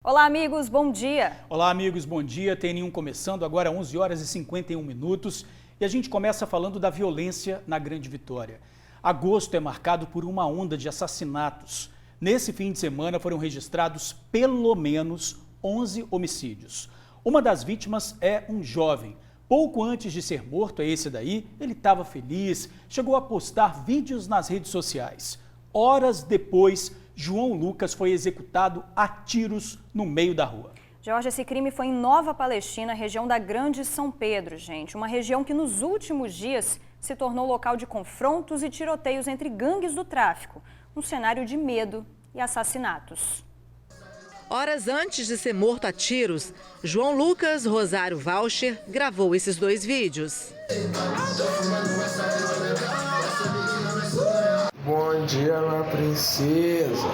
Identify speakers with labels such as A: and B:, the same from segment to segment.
A: Olá, amigos, bom dia.
B: Olá, amigos, bom dia. Tem nenhum começando agora 11 horas e 51 minutos e a gente começa falando da violência na Grande Vitória. Agosto é marcado por uma onda de assassinatos. Nesse fim de semana foram registrados pelo menos 11 homicídios. Uma das vítimas é um jovem. Pouco antes de ser morto, é esse daí, ele estava feliz, chegou a postar vídeos nas redes sociais. Horas depois, João Lucas foi executado a tiros no meio da rua.
A: Jorge, esse crime foi em Nova Palestina, região da Grande São Pedro, gente. Uma região que nos últimos dias se tornou local de confrontos e tiroteios entre gangues do tráfico. Um cenário de medo e assassinatos.
C: Horas antes de ser morto a tiros, João Lucas Rosário Valcher gravou esses dois vídeos.
D: Bom dia, minha princesa.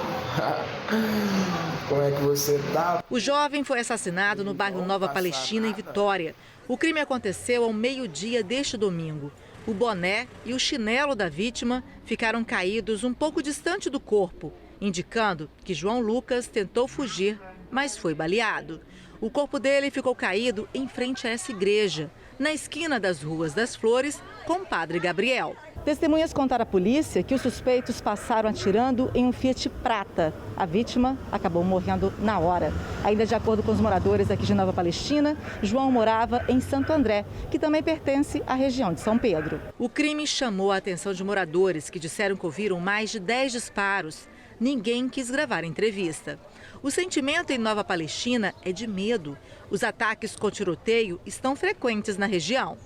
D: Como é que você tá?
C: O jovem foi assassinado no bairro Nova Palestina, em Vitória. O crime aconteceu ao meio-dia deste domingo. O boné e o chinelo da vítima ficaram caídos um pouco distante do corpo, indicando que João Lucas tentou fugir, mas foi baleado. O corpo dele ficou caído em frente a essa igreja, na esquina das Ruas das Flores, com o Padre Gabriel. Testemunhas contaram à polícia que os suspeitos passaram atirando em um Fiat Prata. A vítima acabou morrendo na hora. Ainda de acordo com os moradores aqui de Nova Palestina, João morava em Santo André, que também pertence à região de São Pedro. O crime chamou a atenção de moradores que disseram que ouviram mais de 10 disparos. Ninguém quis gravar a entrevista. O sentimento em Nova Palestina é de medo. Os ataques com tiroteio estão frequentes na região.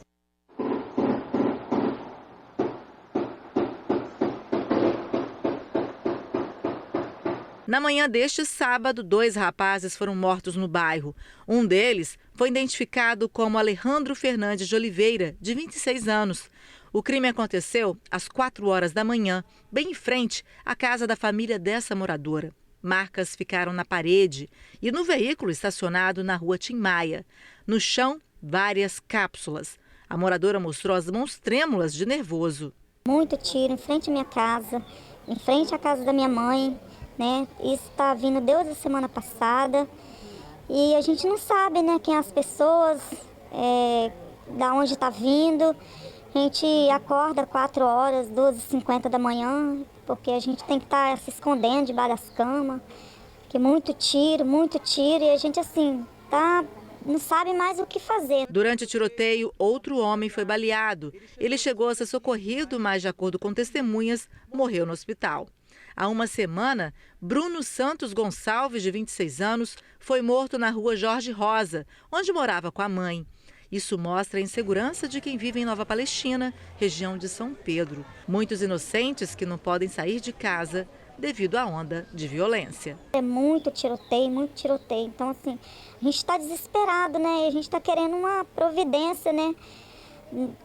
C: Na manhã deste sábado, 2 rapazes foram mortos no bairro. Um deles foi identificado como Alejandro Fernandes de Oliveira, de 26 anos. O crime aconteceu às 4 horas da manhã, bem em frente à casa da família dessa moradora. Marcas ficaram na parede e no veículo estacionado na rua Tim Maia. No chão, várias cápsulas. A moradora mostrou as mãos trêmulas de nervoso.
E: Muito tiro em frente à minha casa, em frente à casa da minha mãe, né? Isso está vindo desde a semana passada e a gente não sabe, né, quem as pessoas, da onde está vindo. A gente acorda 4 horas, 12h50 da manhã, porque a gente tem que estar se escondendo debaixo das camas, que muito tiro, e a gente assim, não sabe mais o que fazer.
C: Durante o tiroteio, outro homem foi baleado. Ele chegou a ser socorrido, mas, de acordo com testemunhas, morreu no hospital. Há uma semana, Bruno Santos Gonçalves, de 26 anos, foi morto na rua Jorge Rosa, onde morava com a mãe. Isso mostra a insegurança de quem vive em Nova Palestina, região de São Pedro. Muitos inocentes que não podem sair de casa devido à onda de violência.
E: É muito tiroteio, muito tiroteio. Então, assim, a gente está desesperado, né? A gente está querendo uma providência, né?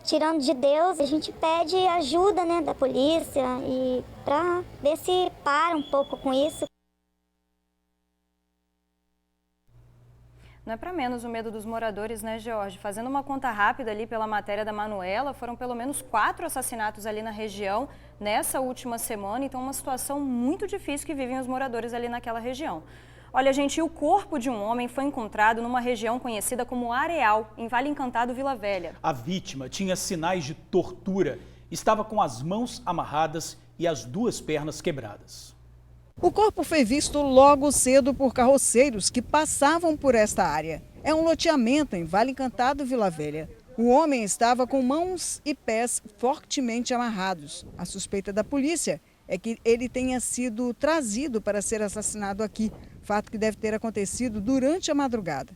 E: Tirando de Deus, a gente pede ajuda, né, da polícia e para ver se para um pouco com isso.
A: Não é para menos o medo dos moradores, né, Jorge? Fazendo uma conta rápida ali pela matéria da Manuela, foram pelo menos 4 assassinatos ali na região nessa última semana. Então, uma situação muito difícil que vivem os moradores ali naquela região. Olha, gente, o corpo de um homem foi encontrado numa região conhecida como Areal, em Vale Encantado, Vila Velha.
B: A vítima tinha sinais de tortura, estava com as mãos amarradas e as 2 pernas quebradas.
F: O corpo foi visto logo cedo por carroceiros que passavam por esta área. É um loteamento em Vale Encantado, Vila Velha. O homem estava com mãos e pés fortemente amarrados. A suspeita da polícia é que ele tenha sido trazido para ser assassinado aqui, fato que deve ter acontecido durante a madrugada.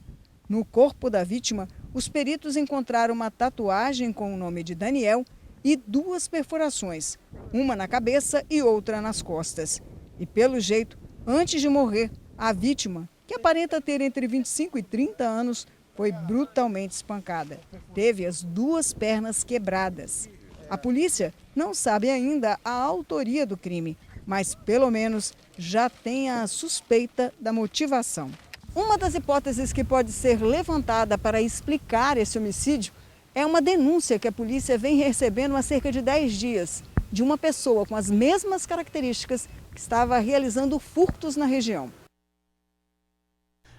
F: No corpo da vítima, os peritos encontraram uma tatuagem com o nome de Daniel e 2 perfurações, uma na cabeça e outra nas costas. E pelo jeito, antes de morrer, a vítima, que aparenta ter entre 25 e 30 anos, foi brutalmente espancada. Teve as 2 pernas quebradas. A polícia não sabe ainda a autoria do crime, mas pelo menos já tem a suspeita da motivação. Uma das hipóteses que pode ser levantada para explicar esse homicídio é uma denúncia que a polícia vem recebendo há cerca de 10 dias de uma pessoa com as mesmas características que estava realizando furtos na região.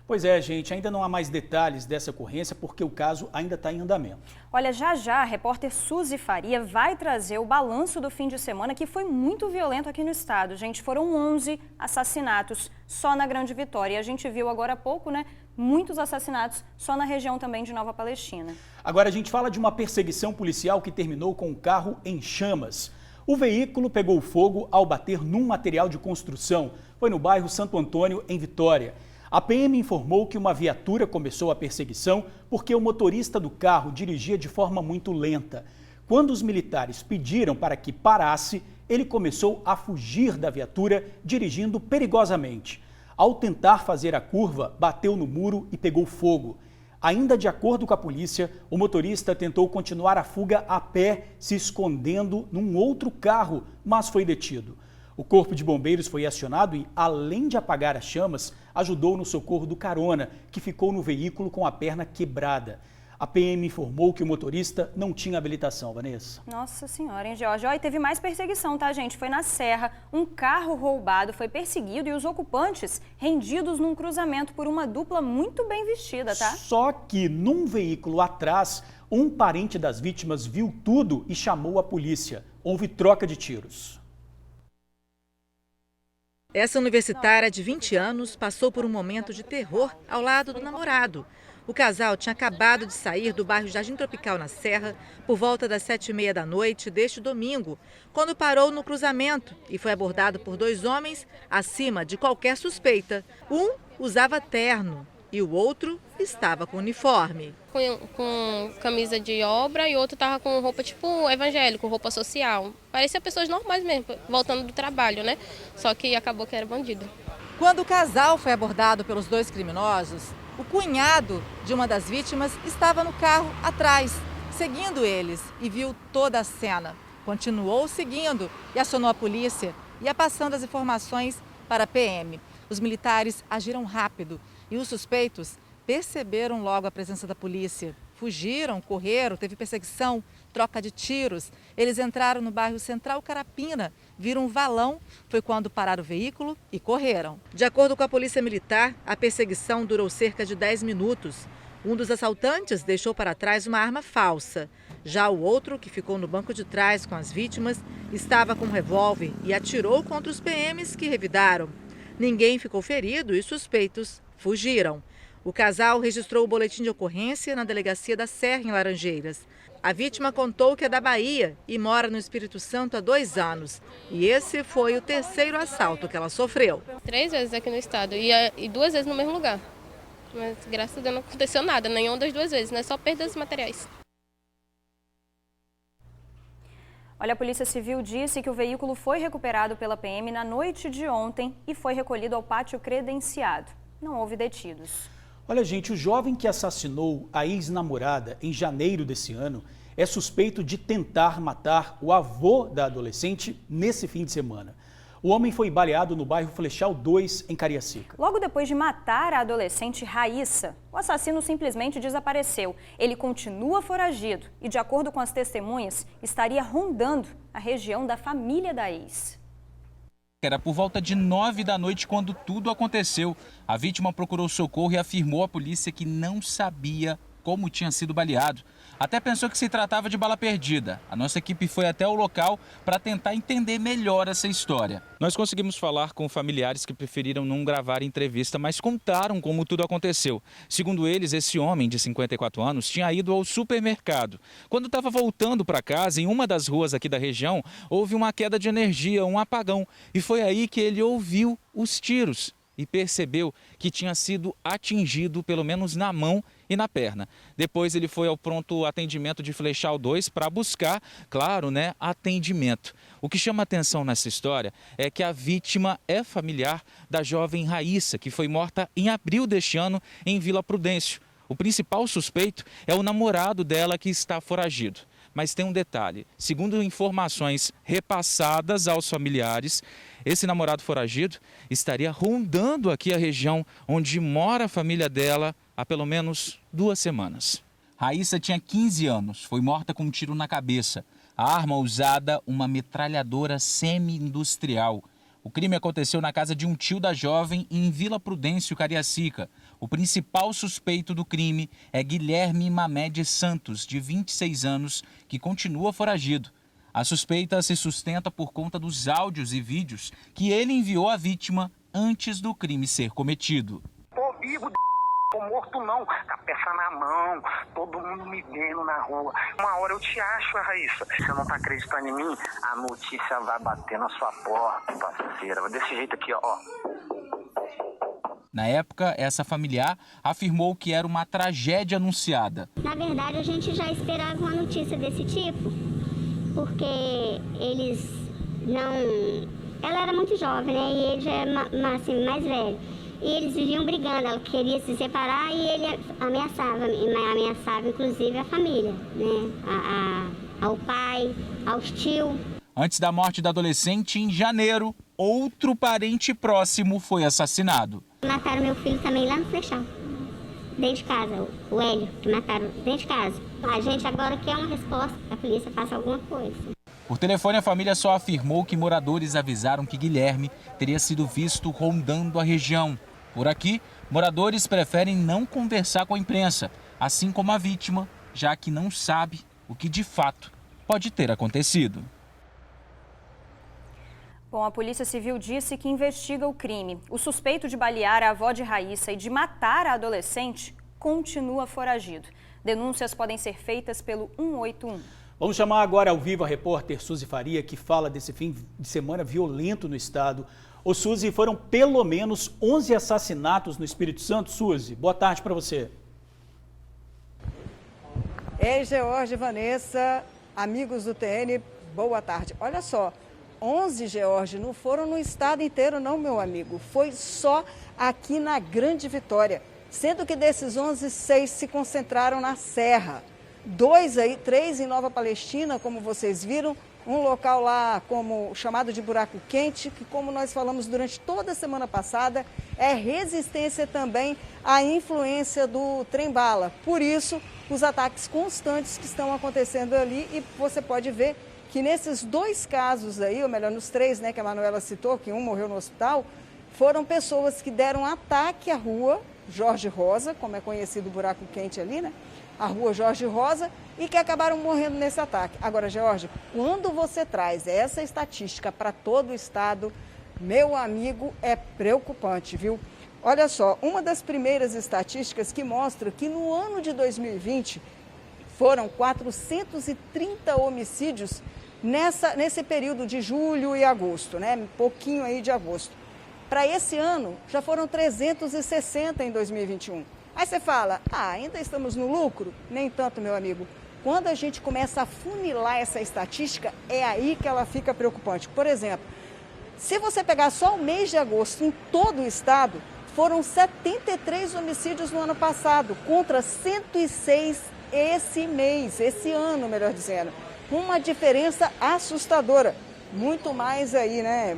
B: Pois é, gente, ainda não há mais detalhes dessa ocorrência porque o caso ainda está em andamento.
A: Olha, já a repórter Suzy Faria vai trazer o balanço do fim de semana que foi muito violento aqui no estado. Gente, foram 11 assassinatos só na Grande Vitória. E a gente viu agora há pouco, né, muitos assassinatos só na região também de Nova Palestina.
B: Agora a gente fala de uma perseguição policial que terminou com um carro em chamas. O veículo pegou fogo ao bater num material de construção. Foi no bairro Santo Antônio, em Vitória. A PM informou que uma viatura começou a perseguição porque o motorista do carro dirigia de forma muito lenta. Quando os militares pediram para que parasse, ele começou a fugir da viatura, dirigindo perigosamente. Ao tentar fazer a curva, bateu no muro e pegou fogo. Ainda de acordo com a polícia, o motorista tentou continuar a fuga a pé, se escondendo num outro carro, mas foi detido. O corpo de bombeiros foi acionado e, além de apagar as chamas, ajudou no socorro do carona, que ficou no veículo com a perna quebrada. A PM informou que o motorista não tinha habilitação, Vanessa.
A: Nossa senhora, hein, Jorge? E teve mais perseguição, tá, gente? Foi na Serra, um carro roubado foi perseguido e os ocupantes rendidos num cruzamento por uma dupla muito bem vestida, tá?
B: Só que num veículo atrás, um parente das vítimas viu tudo e chamou a polícia. Houve troca de tiros.
C: Essa universitária de 20 anos passou por um momento de terror ao lado do namorado. O casal tinha acabado de sair do bairro Jardim Tropical, na Serra, por volta das 7h30 da noite deste domingo, quando parou no cruzamento e foi abordado por 2 homens acima de qualquer suspeita. Um usava terno e o outro estava com uniforme.
G: Com camisa de obra e outro estava com roupa tipo evangélico, roupa social. Parecia pessoas normais mesmo, voltando do trabalho, né? Só que acabou que era bandido.
C: Quando o casal foi abordado pelos 2 criminosos, o cunhado de uma das vítimas estava no carro atrás, seguindo eles, e viu toda a cena. Continuou seguindo e acionou a polícia, ia passando as informações para a PM. Os militares agiram rápido e os suspeitos perceberam logo a presença da polícia. Fugiram, correram, teve perseguição, troca de tiros. Eles entraram no bairro Central Carapina, viram um valão, foi quando pararam o veículo e correram. De acordo com a polícia militar, a perseguição durou cerca de 10 minutos. Um dos assaltantes deixou para trás uma arma falsa. Já o outro, que ficou no banco de trás com as vítimas, estava com um revólver e atirou contra os PMs que revidaram. Ninguém ficou ferido e suspeitos fugiram. O casal registrou o boletim de ocorrência na delegacia da Serra, em Laranjeiras. A vítima contou que é da Bahia e mora no Espírito Santo há 2 anos. E esse foi o 3º assalto que ela sofreu.
G: 3 vezes aqui no estado e 2 vezes no mesmo lugar. Mas graças a Deus não aconteceu nada, nenhuma das 2 vezes, né? Só perdas materiais.
A: Olha, a Polícia Civil disse que o veículo foi recuperado pela PM na noite de ontem e foi recolhido ao pátio credenciado. Não houve detidos.
B: Olha, gente, o jovem que assassinou a ex-namorada em janeiro desse ano é suspeito de tentar matar o avô da adolescente nesse fim de semana. O homem foi baleado no bairro Flechal 2, em Cariacica.
A: Logo depois de matar a adolescente Raíssa, o assassino simplesmente desapareceu. Ele continua foragido e, de acordo com as testemunhas, estaria rondando a região da família da ex.
H: Era por volta de 9 da noite quando tudo aconteceu. A vítima procurou socorro e afirmou à polícia que não sabia como tinha sido baleado. Até pensou que se tratava de bala perdida. A nossa equipe foi até o local para tentar entender melhor essa história. Nós conseguimos falar com familiares que preferiram não gravar entrevista, mas contaram como tudo aconteceu. Segundo eles, esse homem de 54 anos tinha ido ao supermercado. Quando estava voltando para casa, em uma das ruas aqui da região, houve uma queda de energia, um apagão. E foi aí que ele ouviu os tiros e percebeu que tinha sido atingido, pelo menos na mão e na perna. Depois ele foi ao pronto atendimento de Flechal 2 para buscar, claro, atendimento. O que chama atenção nessa história é que a vítima é familiar da jovem Raíssa, que foi morta em abril deste ano em Vila Prudêncio. O principal suspeito é o namorado dela, que está foragido. Mas tem um detalhe, segundo informações repassadas aos familiares, esse namorado foragido estaria rondando aqui a região onde mora a família dela há pelo menos 2 semanas. Raíssa tinha 15 anos, foi morta com um tiro na cabeça. A arma usada, uma metralhadora semi-industrial. O crime aconteceu na casa de um tio da jovem em Vila Prudêncio, Cariacica. O principal suspeito do crime é Guilherme Mamed Santos, de 26 anos, que continua foragido. A suspeita se sustenta por conta dos áudios e vídeos que ele enviou à vítima antes do crime ser cometido.
I: Tô vivo, tô morto não, com a peça na mão, todo mundo me vendo na rua. Uma hora eu te acho, Raíssa. Se você não tá acreditando em mim, a notícia vai bater na sua porta, parceira. Desse jeito aqui, ó.
H: Na época, essa familiar afirmou que era uma tragédia anunciada.
E: Na verdade, a gente já esperava uma notícia desse tipo, porque eles não... Ela era muito jovem, né? E ele já é assim, mais velho. E eles viviam brigando, ela queria se separar e ele ameaçava inclusive a família, né? Ao pai, aos tios.
H: Antes da morte da adolescente, em janeiro, outro parente próximo foi assassinado.
E: Mataram meu filho também lá no Flechão, dentro de casa, o Hélio, que mataram dentro de casa. A gente agora quer uma resposta, que a polícia faça alguma coisa.
H: Por telefone, a família só afirmou que moradores avisaram que Guilherme teria sido visto rondando a região. Por aqui, moradores preferem não conversar com a imprensa, assim como a vítima, já que não sabe o que de fato pode ter acontecido.
A: Bom, a Polícia Civil disse que investiga o crime. O suspeito de balear a avó de Raíssa e de matar a adolescente continua foragido. Denúncias podem ser feitas pelo 181.
B: Vamos chamar agora ao vivo a repórter Suzy Faria, que fala desse fim de semana violento no estado. Ô Suzy, foram pelo menos 11 assassinatos no Espírito Santo. Suzy, boa tarde para você.
F: Ei, George e Vanessa, amigos do TN, boa tarde. Olha só, 11, George, não foram no estado inteiro não, meu amigo. Foi só aqui na Grande Vitória. Sendo que desses 11, 6 se concentraram na Serra. 3 em Nova Palestina, como vocês viram. Um local lá como chamado de Buraco Quente, que como nós falamos durante toda a semana passada, é resistência também à influência do trem-bala. Por isso, os ataques constantes que estão acontecendo ali, e você pode ver que nesses 2 casos aí, ou melhor, nos 3, né, que a Manuela citou, que um morreu no hospital, foram pessoas que deram ataque à rua Jorge Rosa, como é conhecido o Buraco Quente ali, né? A rua Jorge Rosa, e que acabaram morrendo nesse ataque. Agora, George, quando você traz essa estatística para todo o estado, meu amigo, é preocupante, viu? Olha só, uma das primeiras estatísticas que mostra que no ano de 2020 foram 430 homicídios nesse período de julho e agosto, né? Um pouquinho aí de agosto. Para esse ano, já foram 360 em 2021. Aí você fala, ainda estamos no lucro? Nem tanto, meu amigo. Quando a gente começa a funilar essa estatística, é aí que ela fica preocupante. Por exemplo, se você pegar só o mês de agosto em todo o estado, foram 73 homicídios no ano passado, contra 106 esse ano, melhor dizendo. Uma diferença assustadora. Muito mais aí, né?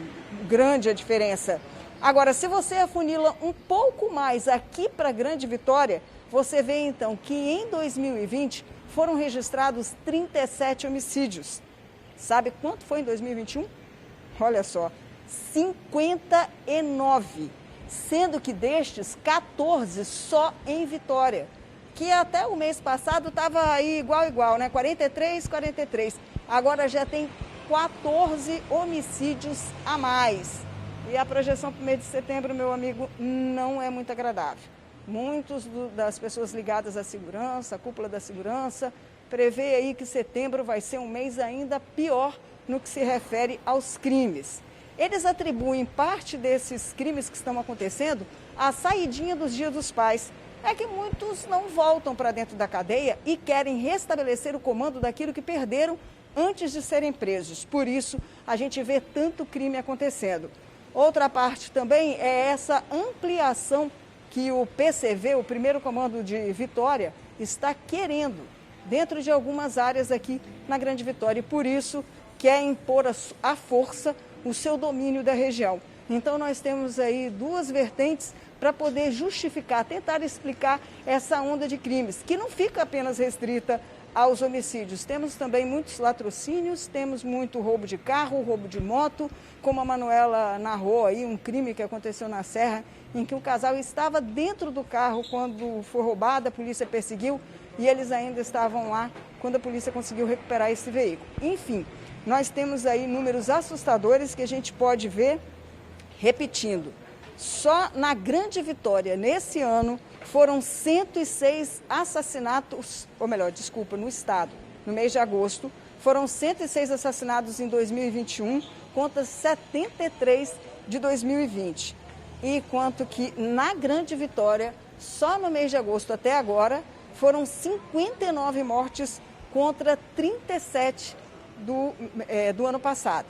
F: Grande a diferença. Agora, se você afunila um pouco mais aqui para Grande Vitória, você vê então que em 2020 foram registrados 37 homicídios. Sabe quanto foi em 2021? Olha só, 59, sendo que destes 14 só em Vitória, que até o mês passado estava aí igual, né? 43. Agora já tem 14 homicídios a mais. E a projeção para o mês de setembro, meu amigo, não é muito agradável. Muitas das pessoas ligadas à segurança, à cúpula da segurança, prevê aí que setembro vai ser um mês ainda pior no que se refere aos crimes. Eles atribuem parte desses crimes que estão acontecendo à saidinha dos Dias dos Pais. É que muitos não voltam para dentro da cadeia e querem restabelecer o comando daquilo que perderam antes de serem presos. Por isso, a gente vê tanto crime acontecendo. Outra parte também é essa ampliação que o PCV, o primeiro comando de Vitória, está querendo dentro de algumas áreas aqui na Grande Vitória. E por isso quer impor à força o seu domínio da região. Então nós temos aí 2 vertentes para poder justificar, tentar explicar essa onda de crimes, que não fica apenas restrita aos homicídios. Temos também muitos latrocínios, temos muito roubo de carro, roubo de moto, como a Manuela narrou aí, um crime que aconteceu na Serra, em que o casal estava dentro do carro quando foi roubado, a polícia perseguiu e eles ainda estavam lá quando a polícia conseguiu recuperar esse veículo. Enfim, nós temos aí números assustadores que a gente pode ver repetindo. Só na Grande Vitória, nesse ano, foram 106 assassinatos, ou melhor, desculpa, no estado, no mês de agosto, foram 106 assassinatos em 2021, contra 73 de 2020. E quanto que na Grande Vitória, só no mês de agosto até agora, foram 59 mortes contra 37 do ano passado.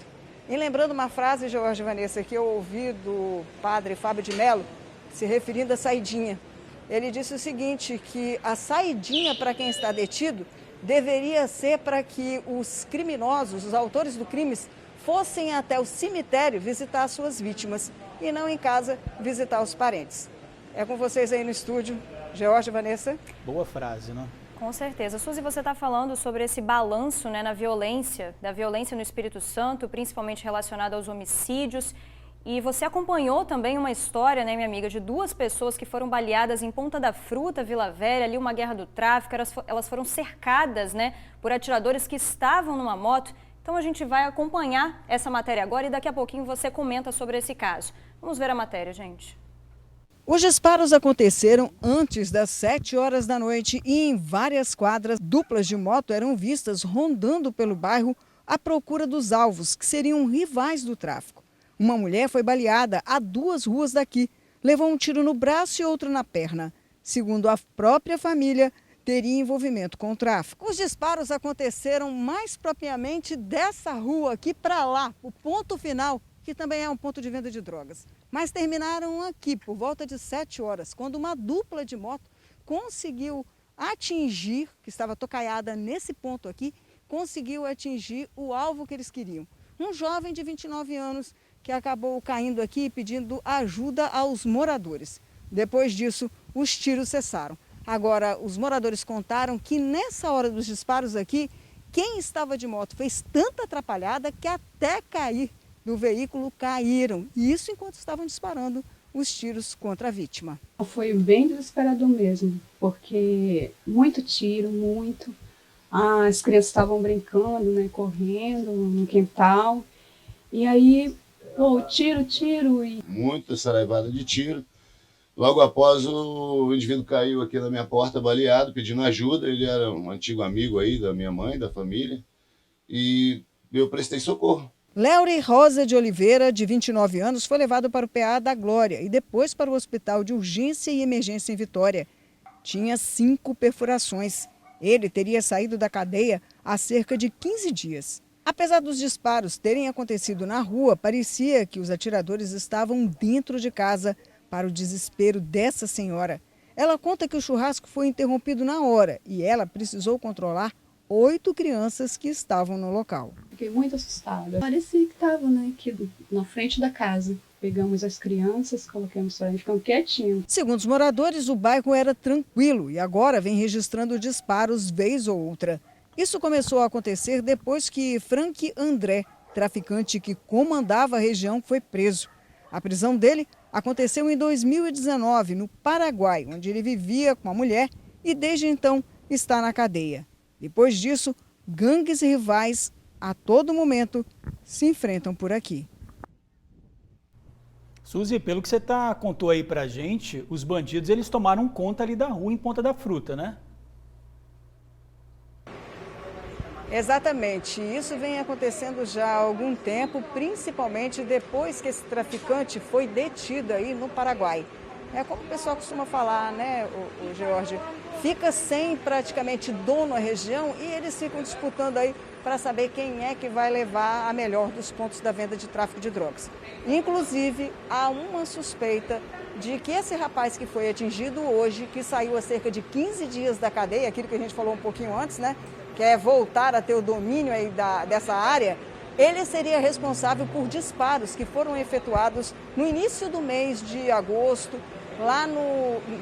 F: E lembrando uma frase, Jorge e Vanessa, que eu ouvi do padre Fábio de Mello, se referindo à saidinha. Ele disse o seguinte, que a saidinha para quem está detido deveria ser para que os criminosos, os autores do crime, fossem até o cemitério visitar suas vítimas e não em casa visitar os parentes. É com vocês aí no estúdio, Jorge e Vanessa.
B: Boa frase, né?
A: Com certeza. Suzy, você está falando sobre esse balanço, né, na violência, da violência no Espírito Santo, principalmente relacionada aos homicídios. E você acompanhou também uma história, né, minha amiga, de 2 pessoas que foram baleadas em Ponta da Fruta, Vila Velha, ali uma guerra do tráfico. Elas foram cercadas, né, por atiradores que estavam numa moto. Então a gente vai acompanhar essa matéria agora e daqui a pouquinho você comenta sobre esse caso. Vamos ver a matéria, gente.
F: Os disparos aconteceram antes das 7 horas da noite e em várias quadras, duplas de moto eram vistas rondando pelo bairro à procura dos alvos, que seriam rivais do tráfico. Uma mulher foi baleada a 2 ruas daqui, levou um tiro no braço e outro na perna. Segundo a própria família, teria envolvimento com o tráfico. Os disparos aconteceram mais propriamente dessa rua aqui para lá, o ponto final, que também é um ponto de venda de drogas. Mas terminaram aqui por volta de 7 horas, quando uma dupla de moto conseguiu atingir, que estava tocaiada nesse ponto aqui, conseguiu atingir o alvo que eles queriam. Um jovem de 29 anos que acabou caindo aqui pedindo ajuda aos moradores. Depois disso, os tiros cessaram. Agora, os moradores contaram que nessa hora dos disparos aqui, quem estava de moto fez tanta atrapalhada que até cair do veículo caíram. E isso enquanto estavam disparando os tiros contra a vítima.
J: Foi bem desesperador mesmo, porque muito tiro, muito. As crianças estavam brincando, né, correndo no quintal. E aí, tiro. E
K: muita saraivada de tiro. Logo após, o indivíduo caiu aqui na minha porta, baleado, pedindo ajuda. Ele era um antigo amigo aí da minha mãe, da família. E eu prestei socorro.
F: Léury Rosa de Oliveira, de 29 anos, foi levado para o PA da Glória e depois para o Hospital de Urgência e Emergência em Vitória. Tinha 5 perfurações. Ele teria saído da cadeia há cerca de 15 dias. Apesar dos disparos terem acontecido na rua, parecia que os atiradores estavam dentro de casa, para o desespero dessa senhora. Ela conta que o churrasco foi interrompido na hora e ela precisou controlar 8 crianças que estavam no local.
J: Fiquei muito assustada. Parecia que estava, né, aqui na frente da casa. Pegamos as crianças, colocamos para eles, ficam quietinhos.
F: Segundo os moradores, o bairro era tranquilo e agora vem registrando disparos vez ou outra. Isso começou a acontecer depois que Frank André, traficante que comandava a região, foi preso. A prisão dele aconteceu em 2019, no Paraguai, onde ele vivia com a mulher e desde então está na cadeia. Depois disso, gangues rivais a todo momento se enfrentam por aqui.
B: Suzy, pelo que você contou aí pra gente, os bandidos eles tomaram conta ali da rua em Ponta da Fruta, né?
F: Exatamente. Isso vem acontecendo já há algum tempo, principalmente depois que esse traficante foi detido aí no Paraguai. É como o pessoal costuma falar, né, o Jorge? Fica sem praticamente dono a região e eles ficam disputando aí para saber quem é que vai levar a melhor dos pontos da venda de tráfico de drogas. Inclusive, há uma suspeita de que esse rapaz que foi atingido hoje, que saiu há cerca de 15 dias da cadeia, aquilo que a gente falou um pouquinho antes, né? Que é voltar a ter o domínio aí dessa área, ele seria responsável por disparos que foram efetuados no início do mês de agosto, lá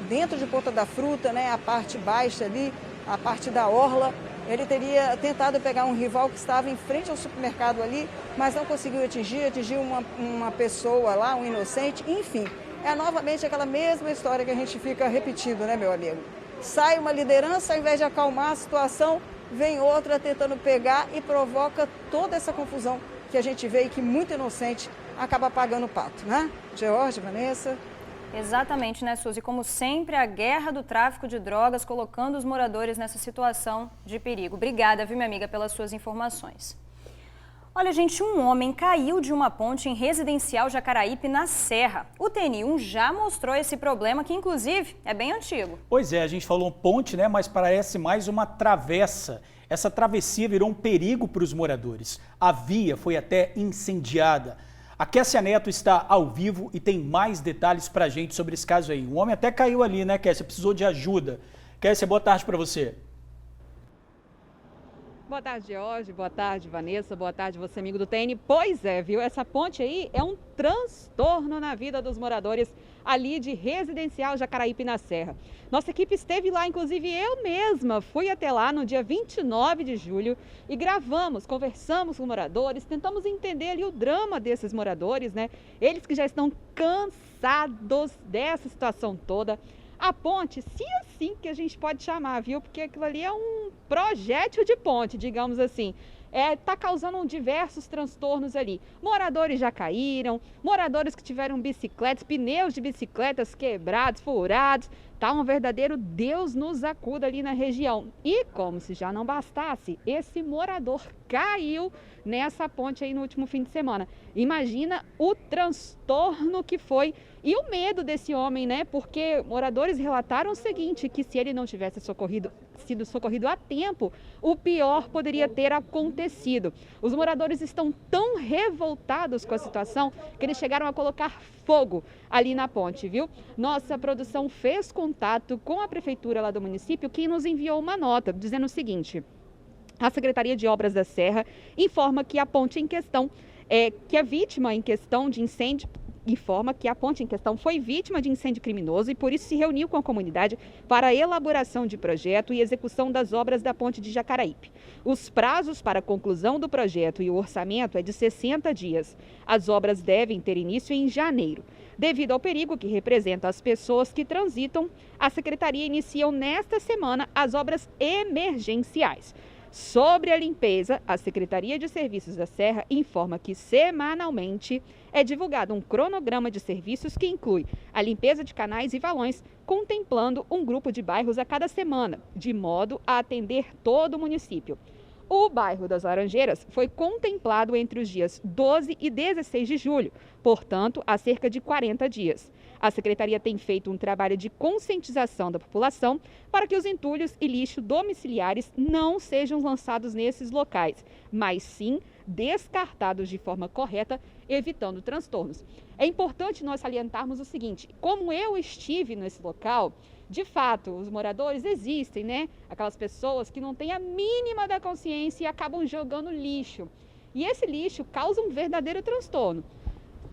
F: dentro de Ponta da Fruta, né, a parte baixa ali, a parte da orla, Ele teria tentado pegar um rival que estava em frente ao supermercado ali, mas não conseguiu atingiu uma pessoa lá, um inocente, enfim. É novamente aquela mesma história que a gente fica repetindo, né, meu amigo? Sai uma liderança, ao invés de acalmar a situação, vem outra tentando pegar e provoca toda essa confusão que a gente vê e que muito inocente acaba pagando o pato, né? George, Vanessa...
A: Exatamente, né, Suzy? Como sempre, a guerra do tráfico de drogas colocando os moradores nessa situação de perigo. Obrigada, viu, minha amiga, pelas suas informações. Olha, gente, um homem caiu de uma ponte em residencial Jacaraípe, na Serra. O TN1 já mostrou esse problema, que inclusive é bem antigo.
B: Pois é, a gente falou ponte, né, mas parece mais uma travessa. Essa travessia virou um perigo para os moradores. A via foi até incendiada. A Kessia Neto está ao vivo e tem mais detalhes para a gente sobre esse caso aí. O homem até caiu ali, né, Kessia? Precisou de ajuda. Kessia, boa tarde para você.
L: Boa tarde, Jorge. Boa tarde, Vanessa. Boa tarde, você, amigo do TN. Pois é, viu? Essa ponte aí é um transtorno na vida dos moradores ali de residencial Jacaraípe, na Serra. Nossa equipe esteve lá, inclusive eu mesma fui até lá no dia 29 de julho e gravamos, conversamos com moradores, tentamos entender ali o drama desses moradores, né? Eles que já estão cansados dessa situação toda. A ponte, se assim que a gente pode chamar, viu? Porque aquilo ali é um projétil de ponte, digamos assim. Está causando diversos transtornos ali. Moradores já caíram, moradores que tiveram bicicletas, pneus de bicicletas quebrados, furados. Tá um verdadeiro Deus nos acuda ali na região. E como se já não bastasse, esse morador caiu nessa ponte aí no último fim de semana. Imagina o transtorno que foi e o medo desse homem, né? Porque moradores relataram o seguinte, que se ele não tivesse sido socorrido a tempo, o pior poderia ter acontecido. Os moradores estão tão revoltados com a situação que eles chegaram a colocar fogo ali na ponte, viu? Nossa produção fez contato com a prefeitura lá do município, que nos enviou uma nota dizendo o seguinte: a Secretaria de Obras da Serra informa que a ponte em questão, que a vítima em questão de incêndio, informa que a ponte em questão foi vítima de incêndio criminoso e por isso se reuniu com a comunidade para a elaboração de projeto e execução das obras da ponte de Jacaraípe. Os prazos para a conclusão do projeto e o orçamento é de 60 dias. As obras devem ter início em janeiro. Devido ao perigo que representa as pessoas que transitam, a Secretaria inicia nesta semana as obras emergenciais. Sobre a limpeza, a Secretaria de Serviços da Serra informa que semanalmente é divulgado um cronograma de serviços que inclui a limpeza de canais e valões, contemplando um grupo de bairros a cada semana, de modo a atender todo o município. O bairro das Laranjeiras foi contemplado entre os dias 12 e 16 de julho, portanto, há cerca de 40 dias. A Secretaria tem feito um trabalho de conscientização da população para que os entulhos e lixo domiciliares não sejam lançados nesses locais, mas sim descartados de forma correta, evitando transtornos. É importante nós salientarmos o seguinte: como eu estive nesse local, de fato, os moradores existem, né? Aquelas pessoas que não têm a mínima da consciência e acabam jogando lixo. E esse lixo causa um verdadeiro transtorno.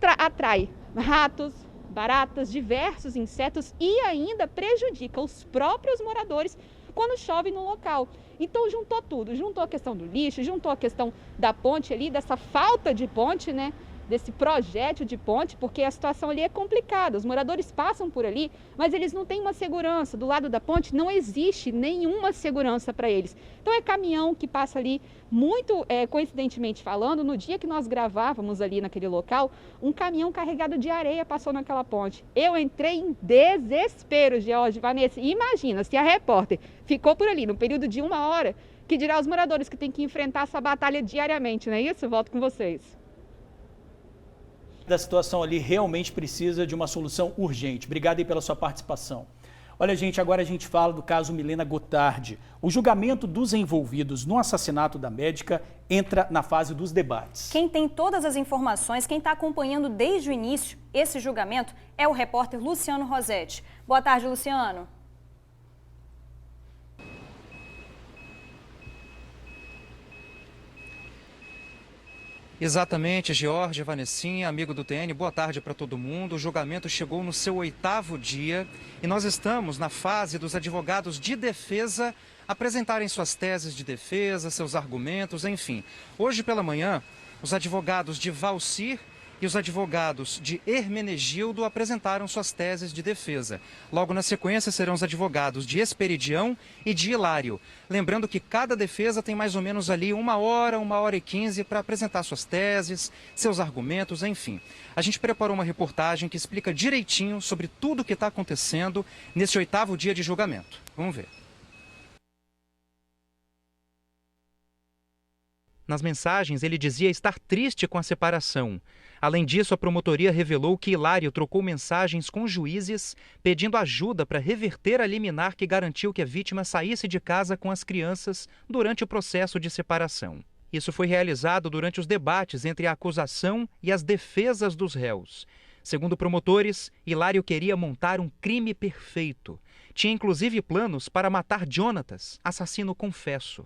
L: Atrai ratos, baratas, diversos insetos e ainda prejudica os próprios moradores quando chove no local. Então juntou tudo, juntou a questão do lixo, juntou a questão da ponte ali, dessa falta de ponte, né? Desse projétil de ponte, porque a situação ali é complicada. Os moradores passam por ali, mas eles não têm uma segurança. Do lado da ponte não existe nenhuma segurança para eles. Então é caminhão que passa ali, muito coincidentemente falando, no dia que nós gravávamos ali naquele local, um caminhão carregado de areia passou naquela ponte. Eu entrei em desespero, George, Vanessa. Imagina, se a repórter ficou por ali no período de 1 hora, que dirá os moradores que têm que enfrentar essa batalha diariamente, não é isso? Volto com vocês.
B: Da situação ali realmente precisa de uma solução urgente. Obrigado aí pela sua participação. Olha, gente, agora a gente fala do caso Milena Gotardi. O julgamento dos envolvidos no assassinato da médica entra na fase dos debates.
A: Quem tem todas as informações, quem está acompanhando desde o início esse julgamento é o repórter Luciano Rosetti. Boa tarde, Luciano.
M: Exatamente, George, Vanessinha, amigo do TN, boa tarde para todo mundo. O julgamento chegou no seu 8º dia e nós estamos na fase dos advogados de defesa apresentarem suas teses de defesa, seus argumentos, enfim. Hoje pela manhã, os advogados de Valcir e os advogados de Hermenegildo apresentaram suas teses de defesa. Logo na sequência serão os advogados de Esperidião e de Hilário. Lembrando que cada defesa tem mais ou menos ali 1h e 15 para apresentar suas teses, seus argumentos, enfim. A gente preparou uma reportagem que explica direitinho sobre tudo o que está acontecendo nesse 8º dia de julgamento. Vamos ver. Nas mensagens, ele dizia estar triste com a separação. Além disso, a promotoria revelou que Hilário trocou mensagens com juízes pedindo ajuda para reverter a liminar que garantiu que a vítima saísse de casa com as crianças durante o processo de separação. Isso foi realizado durante os debates entre a acusação e as defesas dos réus. Segundo promotores, Hilário queria montar um crime perfeito. Tinha inclusive planos para matar Jonatas, assassino confesso.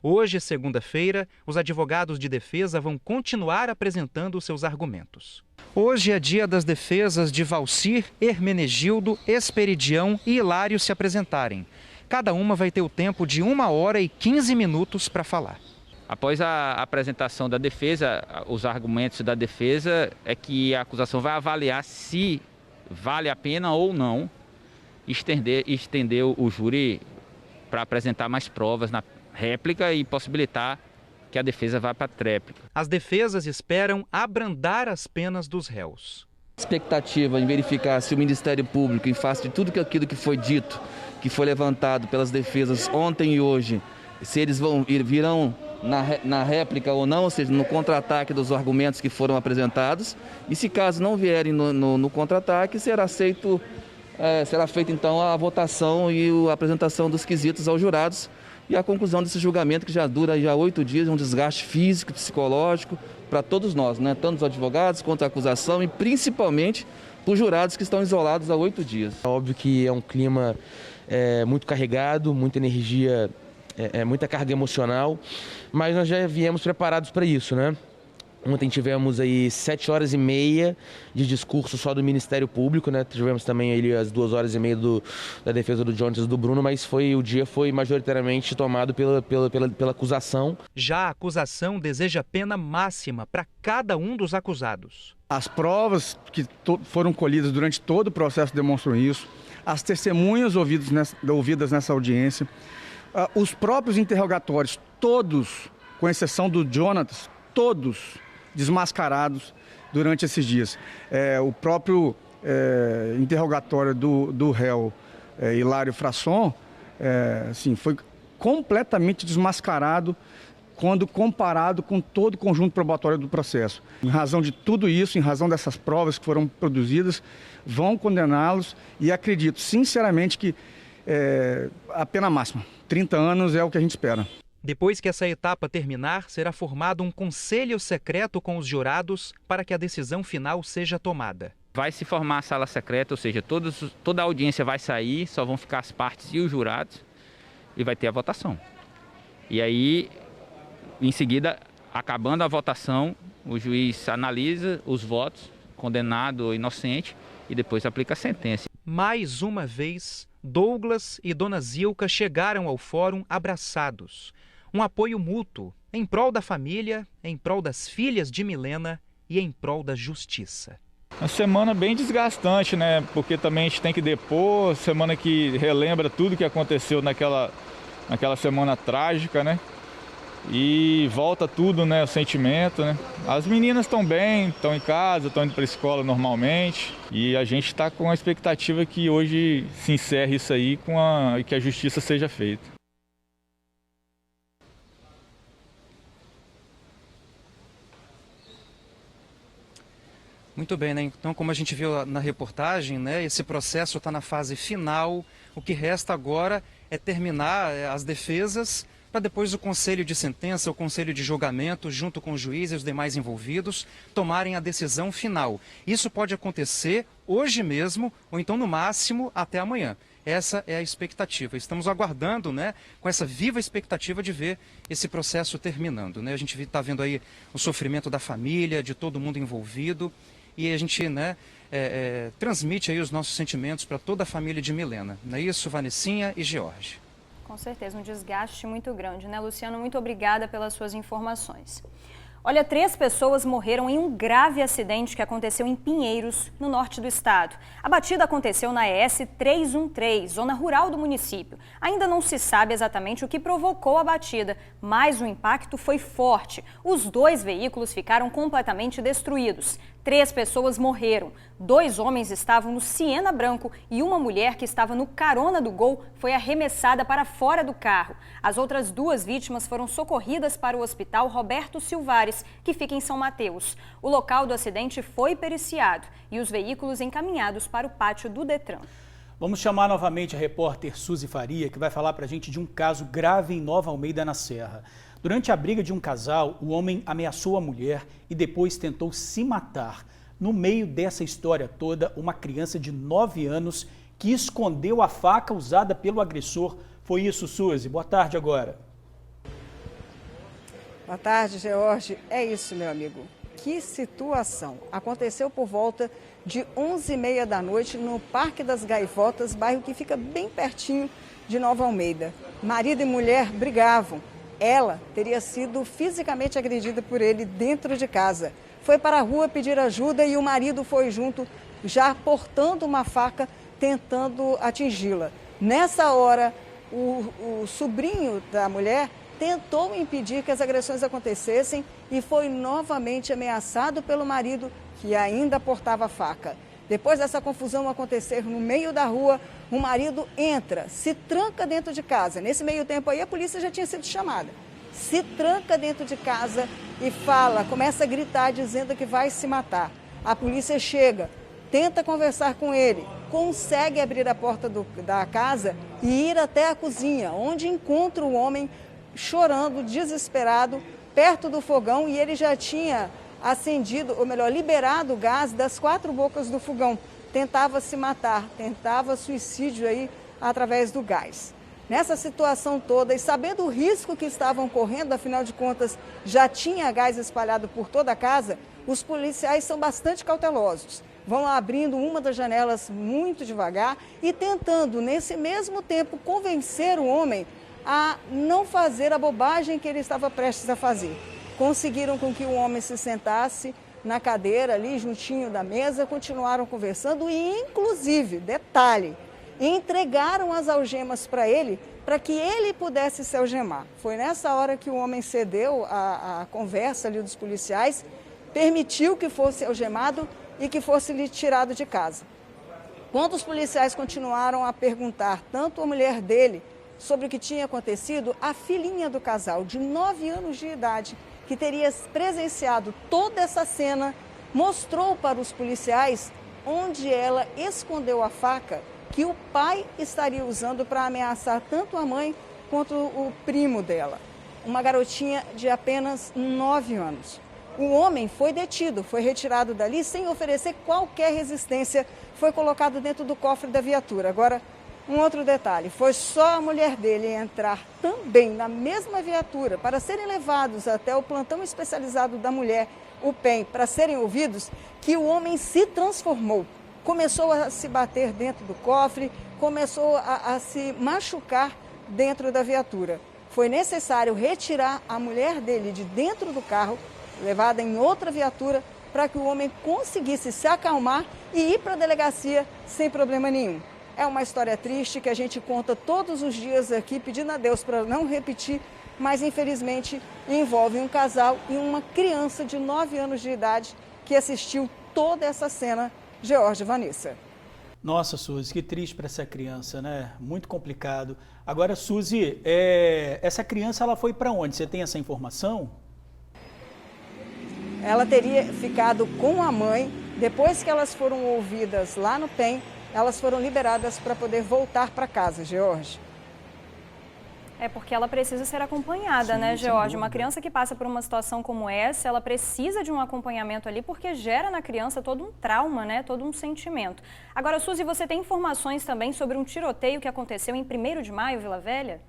M: Hoje, segunda-feira, os advogados de defesa vão continuar apresentando seus argumentos. Hoje é dia das defesas de Valcir, Hermenegildo, Esperidião e Hilário se apresentarem. Cada uma vai ter o tempo de 1h e 15 minutos para falar.
N: Após a apresentação da defesa, os argumentos da defesa é que a acusação vai avaliar se vale a pena ou não estender o júri para apresentar mais provas na réplica e possibilitar que a defesa vá para a tréplica.
M: As defesas esperam abrandar as penas dos réus.
O: Expectativa em verificar se o Ministério Público, em face de tudo aquilo que foi dito, que foi levantado pelas defesas ontem e hoje, se eles virão na réplica ou não, ou seja, no contra-ataque dos argumentos que foram apresentados, e se caso não vierem no contra-ataque, será feita então a votação e a apresentação dos quesitos aos jurados, e a conclusão desse julgamento que já dura 8 dias, um desgaste físico, psicológico para todos nós, né? Tanto os advogados quanto a acusação e principalmente para os jurados que estão isolados há 8 dias.
P: É óbvio que é um clima muito carregado, muita energia, muita carga emocional, mas nós já viemos preparados para isso, né? Ontem tivemos aí 7h30 de discurso só do Ministério Público, né? Tivemos também ali as 2h30 da defesa do Jonatas e do Bruno, mas o dia foi majoritariamente tomado pela acusação.
M: Já a acusação deseja pena máxima para cada um dos acusados.
Q: As provas que foram colhidas durante todo o processo demonstram isso, as testemunhas ouvidas nessa audiência, os próprios interrogatórios, todos, com exceção do Jonatas, todos desmascarados durante esses dias. O próprio interrogatório do réu Hilário Frasson foi completamente desmascarado quando comparado com todo o conjunto probatório do processo. Em razão de tudo isso, em razão dessas provas que foram produzidas, vão condená-los e acredito sinceramente que a pena máxima, 30 anos é o que a gente espera.
M: Depois que essa etapa terminar, será formado um conselho secreto com os jurados para que a decisão final seja tomada.
N: Vai se formar a sala secreta, ou seja, toda a audiência vai sair, só vão ficar as partes e os jurados e vai ter a votação. E aí, em seguida, acabando a votação, o juiz analisa os votos, condenado ou inocente, e depois aplica a sentença.
M: Mais uma vez, Douglas e Dona Zilka chegaram ao fórum abraçados. Um apoio mútuo, em prol da família, em prol das filhas de Milena e em prol da justiça.
R: Uma semana bem desgastante, né? Porque também a gente tem que depor, semana que relembra tudo que aconteceu naquela semana trágica, né? E volta tudo, né? O sentimento, né? As meninas estão bem, estão em casa, estão indo para a escola normalmente. E a gente está com a expectativa que hoje se encerre isso aí e que a justiça seja feita.
M: Muito bem, né? Então, como a gente viu na reportagem, né, esse processo está na fase final. O que resta agora é terminar as defesas para depois o conselho de sentença, o conselho de julgamento, junto com o juiz e os demais envolvidos, tomarem a decisão final. Isso pode acontecer hoje mesmo, ou então no máximo até amanhã. Essa é a expectativa. Estamos aguardando, né, com essa viva expectativa de ver esse processo terminando, né? A gente está vendo aí o sofrimento da família, de todo mundo envolvido, e a gente, né, transmite aí os nossos sentimentos para toda a família de Milena. Não é isso, Vanessinha e George?
A: Com certeza, um desgaste muito grande, né, Luciano? Muito obrigada pelas suas informações. Olha, 3 pessoas morreram em um grave acidente que aconteceu em Pinheiros, no norte do estado. A batida aconteceu na ES 313, zona rural do município. Ainda não se sabe exatamente o que provocou a batida, mas o impacto foi forte. Os 2 veículos ficaram completamente destruídos. 3 pessoas morreram. 2 homens estavam no Siena branco e uma mulher que estava no carona do Gol foi arremessada para fora do carro. As outras 2 vítimas foram socorridas para o Hospital Roberto Silvares, que fica em São Mateus. O local do acidente foi periciado e os veículos encaminhados para o pátio do Detran.
B: Vamos chamar novamente a repórter Suzy Faria, que vai falar para a gente de um caso grave em Nova Almeida, na Serra. Durante a briga de um casal, o homem ameaçou a mulher e depois tentou se matar. No meio dessa história toda, uma criança de 9 anos que escondeu a faca usada pelo agressor. Foi isso, Suzy. Boa tarde agora.
F: Boa tarde, George. É isso, meu amigo. Que situação. Aconteceu por volta de 11h30 da noite no Parque das Gaivotas, bairro que fica bem pertinho de Nova Almeida. Marido e mulher brigavam. Ela teria sido fisicamente agredida por ele dentro de casa. Foi para a rua pedir ajuda e o marido foi junto, já portando uma faca, tentando atingi-la. Nessa hora, o sobrinho da mulher tentou impedir que as agressões acontecessem e foi novamente ameaçado pelo marido, que ainda portava a faca. Depois dessa confusão acontecer no meio da rua, o marido entra, se tranca dentro de casa. Nesse meio tempo aí, a polícia já tinha sido chamada. Se tranca dentro de casa e começa a gritar dizendo que vai se matar. A polícia chega, tenta conversar com ele, consegue abrir a porta da casa e ir até a cozinha, onde encontra o homem chorando, desesperado, perto do fogão, e ele já tinha acendido, ou melhor, liberado o gás das 4 bocas do fogão. Tentava se matar, tentava suicídio aí através do gás. Nessa situação toda, e sabendo o risco que estavam correndo, afinal de contas, já tinha gás espalhado por toda a casa, os policiais são bastante cautelosos. Vão abrindo uma das janelas muito devagar e tentando, nesse mesmo tempo, convencer o homem a não fazer a bobagem que ele estava prestes a fazer. Conseguiram com que o homem se sentasse na cadeira ali, juntinho da mesa, continuaram conversando e, inclusive, detalhe, entregaram as algemas para ele, para que ele pudesse se algemar. Foi nessa hora que o homem cedeu à conversa ali dos policiais, permitiu que fosse algemado e que fosse lhe tirado de casa. Quando os policiais continuaram a perguntar tanto a mulher dele sobre o que tinha acontecido, a filhinha do casal, de 9 anos de idade, que teria presenciado toda essa cena, mostrou para os policiais onde ela escondeu a faca que o pai estaria usando para ameaçar tanto a mãe quanto o primo dela, uma garotinha de apenas 9 anos. O homem foi detido, foi retirado dali sem oferecer qualquer resistência, foi colocado dentro do cofre da viatura. Agora, um outro detalhe, foi só a mulher dele entrar também na mesma viatura para serem levados até o plantão especializado da mulher, o PEM, para serem ouvidos, que o homem se transformou. Começou a se bater dentro do cofre, começou a se machucar dentro da viatura. Foi necessário retirar a mulher dele de dentro do carro, levada em outra viatura, para que o homem conseguisse se acalmar e ir para a delegacia sem problema nenhum. É uma história triste que a gente conta todos os dias aqui, pedindo a Deus para não repetir, mas infelizmente envolve um casal e uma criança de 9 anos de idade que assistiu toda essa cena. George, Vanessa.
B: Nossa, Suzy, que triste para essa criança, né? Muito complicado. Agora, Suzy, essa criança ela foi para onde? Você tem essa informação?
F: Ela teria ficado com a mãe. Depois que elas foram ouvidas lá no PEM, elas foram liberadas para poder voltar para casa, George.
A: É porque ela precisa ser acompanhada, né, George? Uma criança que passa por uma situação como essa, ela precisa de um acompanhamento ali, porque gera na criança todo um trauma, né? Todo um sentimento. Agora, Suzy, você tem informações também sobre um tiroteio que aconteceu em 1º de maio, Vila Velha?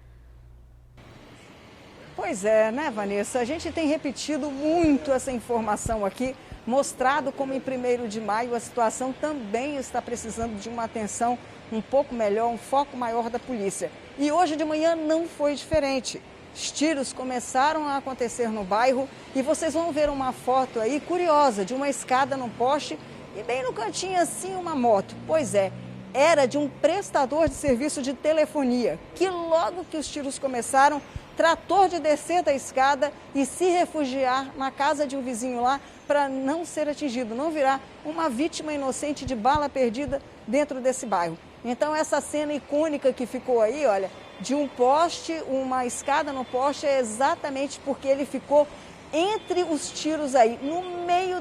F: Pois é, né, Vanessa? A gente tem repetido muito essa informação aqui, mostrado como em 1º de maio a situação também está precisando de uma atenção um pouco melhor, um foco maior da polícia. E hoje de manhã não foi diferente. Os tiros começaram a acontecer no bairro e vocês vão ver uma foto aí curiosa de uma escada num poste e bem no cantinho assim uma moto. Pois é, era de um prestador de serviço de telefonia, que logo que os tiros começaram, tratou de descer da escada e se refugiar na casa de um vizinho lá para não ser atingido, não virar uma vítima inocente de bala perdida dentro desse bairro. Então essa cena icônica que ficou aí, olha, de um poste, uma escada no poste, é exatamente porque ele ficou entre os tiros aí, no meio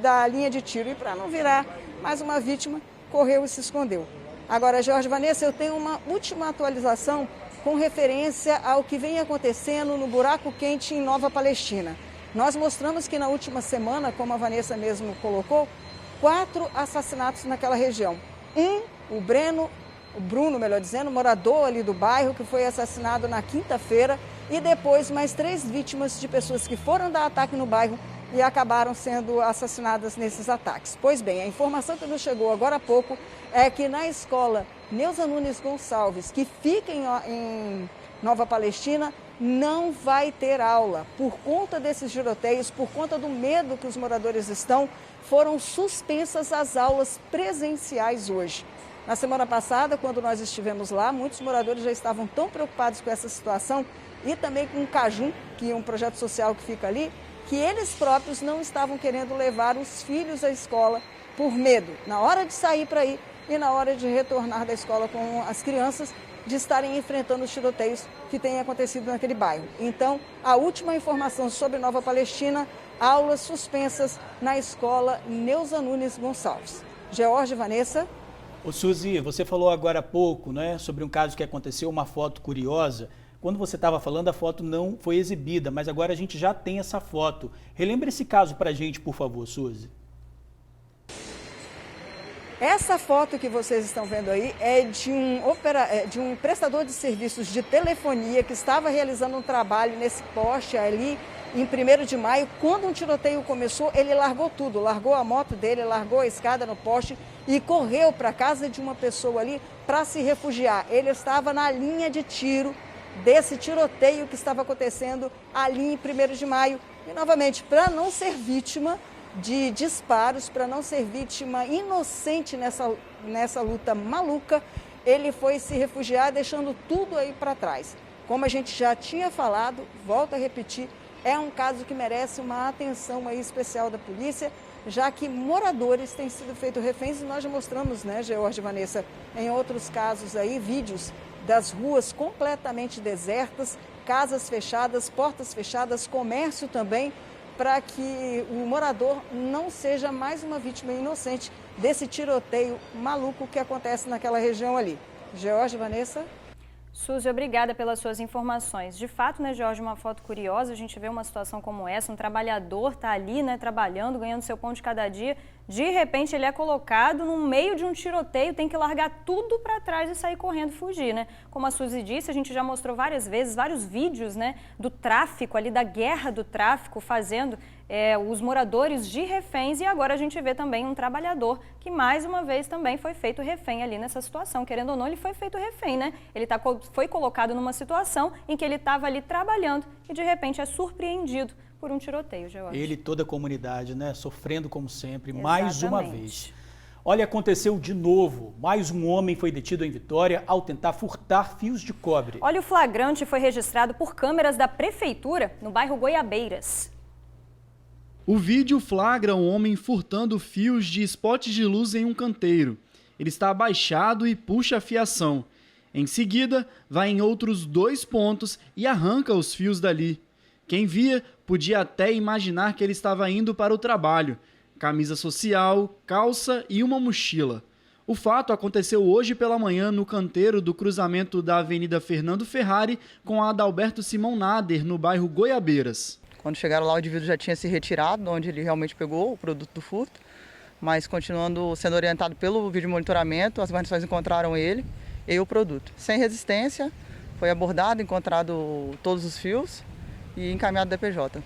F: da linha de tiro. E para não virar mais uma vítima, correu e se escondeu. Agora, Jorge, Vanessa, eu tenho uma última atualização com referência ao que vem acontecendo no Buraco Quente em Nova Palestina. Nós mostramos que na última semana, como a Vanessa mesmo colocou, 4 assassinatos naquela região. O Bruno, melhor dizendo, morador ali do bairro, que foi assassinado na quinta-feira, e depois mais 3 vítimas de pessoas que foram dar ataque no bairro e acabaram sendo assassinadas nesses ataques. Pois bem, a informação que nos chegou agora há pouco é que na escola Neuza Nunes Gonçalves, que fica em Nova Palestina, não vai ter aula. Por conta desses giroteios, por conta do medo que os moradores estão, foram suspensas as aulas presenciais hoje. Na semana passada, quando nós estivemos lá, muitos moradores já estavam tão preocupados com essa situação e também com o Cajum, que é um projeto social que fica ali, que eles próprios não estavam querendo levar os filhos à escola por medo, na hora de sair para ir e na hora de retornar da escola com as crianças, de estarem enfrentando os tiroteios que têm acontecido naquele bairro. Então, a última informação sobre Nova Palestina, aulas suspensas na escola Neuza Nunes Gonçalves. George, Vanessa.
B: Ô Suzy, você falou agora há pouco, né, sobre um caso que aconteceu, uma foto curiosa. Quando você estava falando, a foto não foi exibida, mas agora a gente já tem essa foto. Relembra esse caso para a gente, por favor, Suzy.
F: Essa foto que vocês estão vendo aí é de um prestador de serviços de telefonia que estava realizando um trabalho nesse poste ali em 1º de maio. Quando um tiroteio começou, ele largou tudo, largou a moto dele, largou a escada no poste e correu para a casa de uma pessoa ali para se refugiar. Ele estava na linha de tiro desse tiroteio que estava acontecendo ali em 1º de maio. E, novamente, para não ser vítima de disparos, para não ser vítima inocente nessa luta maluca, ele foi se refugiar, deixando tudo aí para trás. Como a gente já tinha falado, volto a repetir, é um caso que merece uma atenção aí especial da polícia, já que moradores têm sido feitos reféns, e nós já mostramos, né, George e Vanessa, em outros casos aí, vídeos das ruas completamente desertas, casas fechadas, portas fechadas, comércio também, para que o morador não seja mais uma vítima inocente desse tiroteio maluco que acontece naquela região ali. George, Vanessa?
A: Suzy, obrigada pelas suas informações. De fato, né, Jorge, uma foto curiosa, a gente vê uma situação como essa, um trabalhador está ali, né, trabalhando, ganhando seu pão de cada dia, de repente ele é colocado no meio de um tiroteio, tem que largar tudo para trás e sair correndo e fugir, né? Como a Suzy disse, a gente já mostrou várias vezes, vários vídeos, né, do tráfico ali, da guerra do tráfico, fazendo os moradores de reféns, e agora a gente vê também um trabalhador que mais uma vez também foi feito refém ali nessa situação. Querendo ou não, ele foi feito refém, né? Ele foi colocado numa situação em que ele estava ali trabalhando e de repente é surpreendido por um tiroteio, George.
B: Ele e toda a comunidade, né? Sofrendo como sempre,
A: Exatamente.
B: Mais uma vez. Olha, aconteceu de novo. Mais um homem foi detido em Vitória ao tentar furtar fios de cobre.
A: Olha, o flagrante foi registrado por câmeras da prefeitura no bairro Goiabeiras.
S: O vídeo flagra um homem furtando fios de spots de luz em um canteiro. Ele está abaixado e puxa a fiação. Em seguida, vai em outros 2 pontos e arranca os fios dali. Quem via podia até imaginar que ele estava indo para o trabalho. Camisa social, calça e uma mochila. O fato aconteceu hoje pela manhã no canteiro do cruzamento da Avenida Fernando Ferrari com a Adalberto Simão Nader, no bairro Goiabeiras.
T: Quando chegaram lá, o indivíduo já tinha se retirado, onde ele realmente pegou o produto do furto, mas continuando sendo orientado pelo vídeo monitoramento, as guarnições encontraram ele e o produto. Sem resistência, foi abordado, encontrado todos os fios e encaminhado ao DPJ.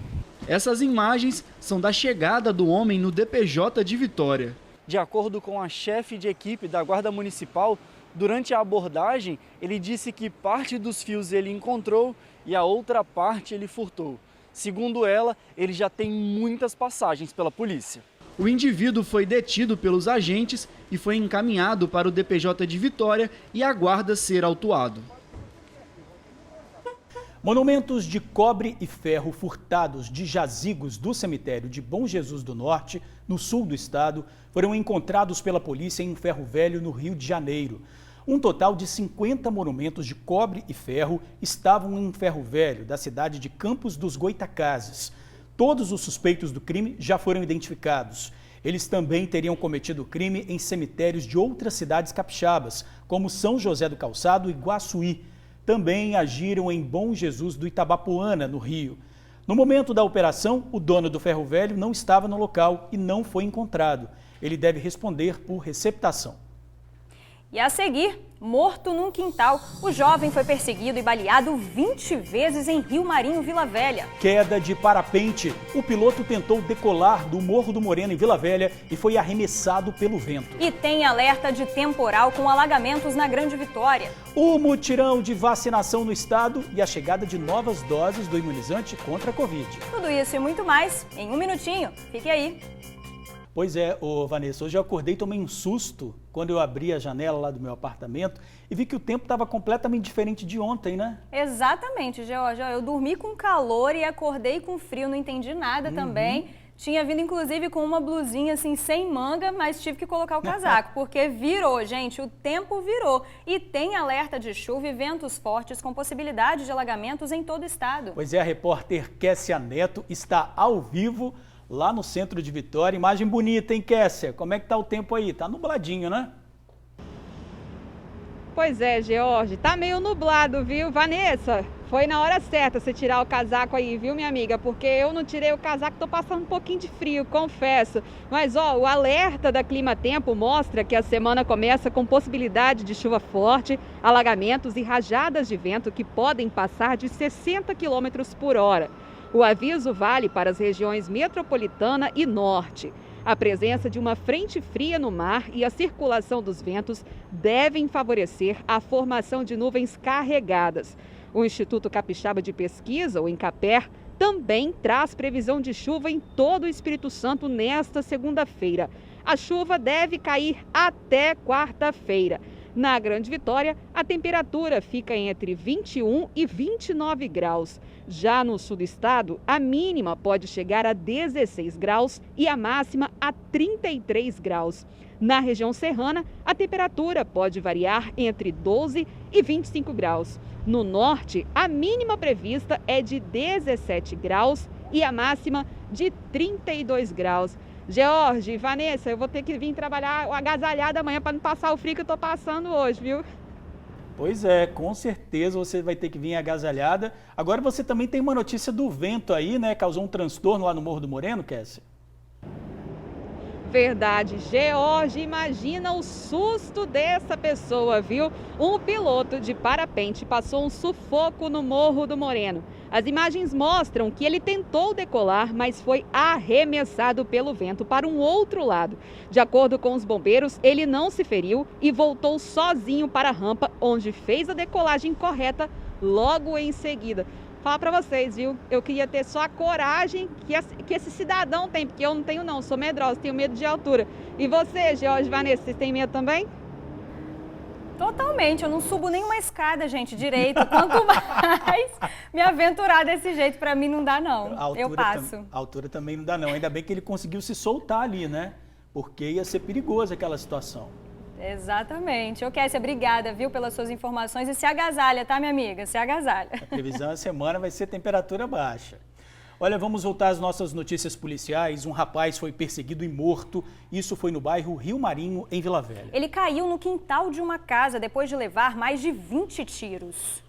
S: Essas imagens são da chegada do homem no DPJ de Vitória.
U: De acordo com a chefe de equipe da Guarda Municipal,
S: Durante a abordagem, ele disse que parte dos fios ele encontrou e a outra parte ele furtou. Segundo ela, ele já tem muitas passagens pela polícia. O indivíduo foi detido pelos agentes e foi encaminhado para o DPJ de Vitória e aguarda ser autuado.
B: Monumentos de cobre e ferro furtados de jazigos do cemitério de Bom Jesus do Norte, no sul do estado, foram encontrados pela polícia em Ferro Velho, no Rio de Janeiro. Um total de 50 monumentos de cobre e ferro estavam em Ferro Velho, da cidade de Campos dos Goitacazes. Todos os suspeitos do crime já foram identificados. Eles também teriam cometido o crime em cemitérios de outras cidades capixabas, como São José do Calçado e Guaçuí. Também agiram em Bom Jesus do Itabapoana, no Rio. No momento da operação, o dono do Ferro Velho não estava no local e não foi encontrado. Ele deve responder por receptação.
A: E a seguir, morto num quintal, o jovem foi perseguido e baleado 20 vezes em Rio Marinho, Vila Velha.
B: Queda de parapente. O piloto tentou decolar do Morro do Moreno, em Vila Velha, e foi arremessado pelo vento.
A: E tem alerta de temporal com alagamentos na Grande Vitória.
B: O mutirão de vacinação no estado e a chegada de novas doses do imunizante contra a Covid.
A: Tudo isso e muito mais em um minutinho. Fique aí.
B: Pois é, Vanessa, hoje eu acordei e tomei um susto quando eu abri a janela lá do meu apartamento e vi que o tempo estava completamente diferente de ontem, né?
A: Exatamente, George. Eu dormi com calor e acordei com frio, não entendi nada também. Tinha vindo, inclusive, com uma blusinha assim, sem manga, mas tive que colocar o casaco, porque virou, gente, o tempo virou. E tem alerta de chuva e ventos fortes com possibilidade de alagamentos em todo o estado.
B: Pois é, a repórter Kessia Neto está ao vivo lá no centro de Vitória. Imagem bonita, hein, Kessia? Como é que tá o tempo aí? Tá nubladinho, né?
L: Pois é, George, tá meio nublado, viu? Vanessa, foi na hora certa você tirar o casaco aí, viu, minha amiga? Porque eu não tirei o casaco, tô passando um pouquinho de frio, confesso. Mas, ó, o alerta da Clima Tempo mostra que a semana começa com possibilidade de chuva forte, alagamentos e rajadas de vento que podem passar de 60 km por hora. O aviso vale para as regiões metropolitana e norte. A presença de uma frente fria no mar e a circulação dos ventos devem favorecer a formação de nuvens carregadas. O Instituto Capixaba de Pesquisa, o INCAPER, também traz previsão de chuva em todo o Espírito Santo nesta segunda-feira. A chuva deve cair até quarta-feira. Na Grande Vitória, a temperatura fica entre 21 e 29 graus. Já no sul do estado, a mínima pode chegar a 16 graus e a máxima a 33 graus. Na região serrana, a temperatura pode variar entre 12 e 25 graus. No norte, a mínima prevista é de 17 graus e a máxima de 32 graus. George, Vanessa, eu vou ter que vir trabalhar agasalhada amanhã para não passar o frio que eu estou passando hoje, viu?
B: Pois é, com certeza você vai ter que vir agasalhada. Agora você também tem uma notícia do vento aí, né? Causou um transtorno lá no Morro do Moreno, Kessia?
L: Verdade, George, imagina o susto dessa pessoa, viu? Um piloto de parapente passou um sufoco no Morro do Moreno. As imagens mostram que ele tentou decolar, mas foi arremessado pelo vento para um outro lado. De acordo com os bombeiros, ele não se feriu e voltou sozinho para a rampa, onde fez a decolagem correta logo em seguida. Falar para vocês, viu? Eu queria ter só a coragem que esse cidadão tem, porque eu não tenho não, sou medrosa, tenho medo de altura. E você, George, Vanessa, vocês têm medo também?
A: Totalmente, eu não subo nenhuma escada, gente, direito. Quanto mais me aventurar desse jeito, pra mim não dá não, eu passo.
B: A altura também não dá não, ainda bem que ele conseguiu se soltar ali, né? Porque ia ser perigoso aquela situação.
A: Exatamente. Kessia, obrigada, viu, pelas suas informações. E se agasalha, tá, minha amiga? Se agasalha.
B: A previsão da semana vai ser temperatura baixa. Olha, vamos voltar às nossas notícias policiais. Um rapaz foi perseguido e morto. Isso foi no bairro Rio Marinho, em Vila Velha.
A: Ele caiu no quintal de uma casa depois de levar mais de 20 tiros.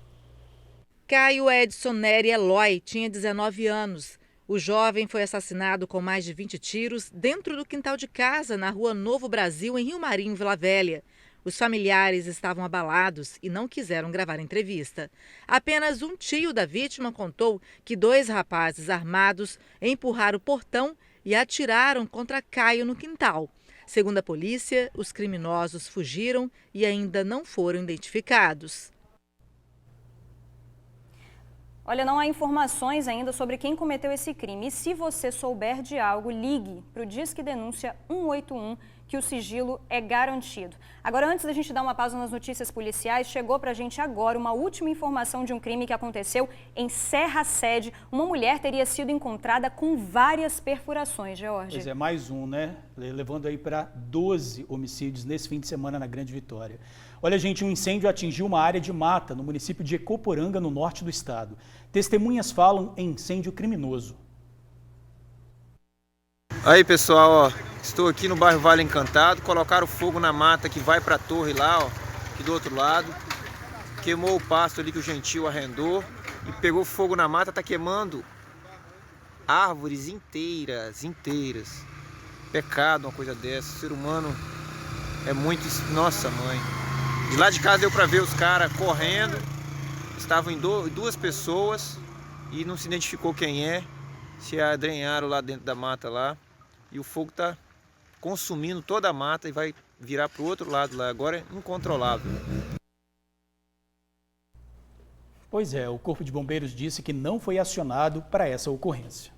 C: Caio Edson Neri Eloy tinha 19 anos. O jovem foi assassinado com mais de 20 tiros dentro do quintal de casa na rua Novo Brasil, em Rio Marinho, Vila Velha. Os familiares estavam abalados e não quiseram gravar entrevista. Apenas um tio da vítima contou que 2 rapazes armados empurraram o portão e atiraram contra Caio no quintal. Segundo a polícia, os criminosos fugiram e ainda não foram identificados.
A: Olha, não há informações ainda sobre quem cometeu esse crime. E se você souber de algo, ligue para o Disque Denúncia 181, que o sigilo é garantido. Agora, antes da gente dar uma pausa nas notícias policiais, chegou para a gente agora uma última informação de um crime que aconteceu em Serra Sede. Uma mulher teria sido encontrada com várias perfurações, George.
B: Pois é, mais um, né? Levando aí para 12 homicídios nesse fim de semana na Grande Vitória. Olha, gente, um incêndio atingiu uma área de mata no município de Ecoporanga, no norte do estado. Testemunhas falam em incêndio criminoso.
U: Aí, pessoal, ó, estou aqui no bairro Vale Encantado. Colocaram fogo na mata que vai para a torre lá, ó, aqui do outro lado. Queimou o pasto ali que o Gentil arrendou e pegou fogo na mata, tá queimando árvores inteiras. Pecado uma coisa dessa. O ser humano é muito... Nossa, mãe. De lá de casa deu para ver os caras correndo. Estavam em duas pessoas e não se identificou quem é. Se adrenharam lá dentro da mata lá. E o fogo está consumindo toda a mata e vai virar para o outro lado lá. Agora é incontrolável.
B: Pois é, o Corpo de Bombeiros disse que não foi acionado para essa ocorrência.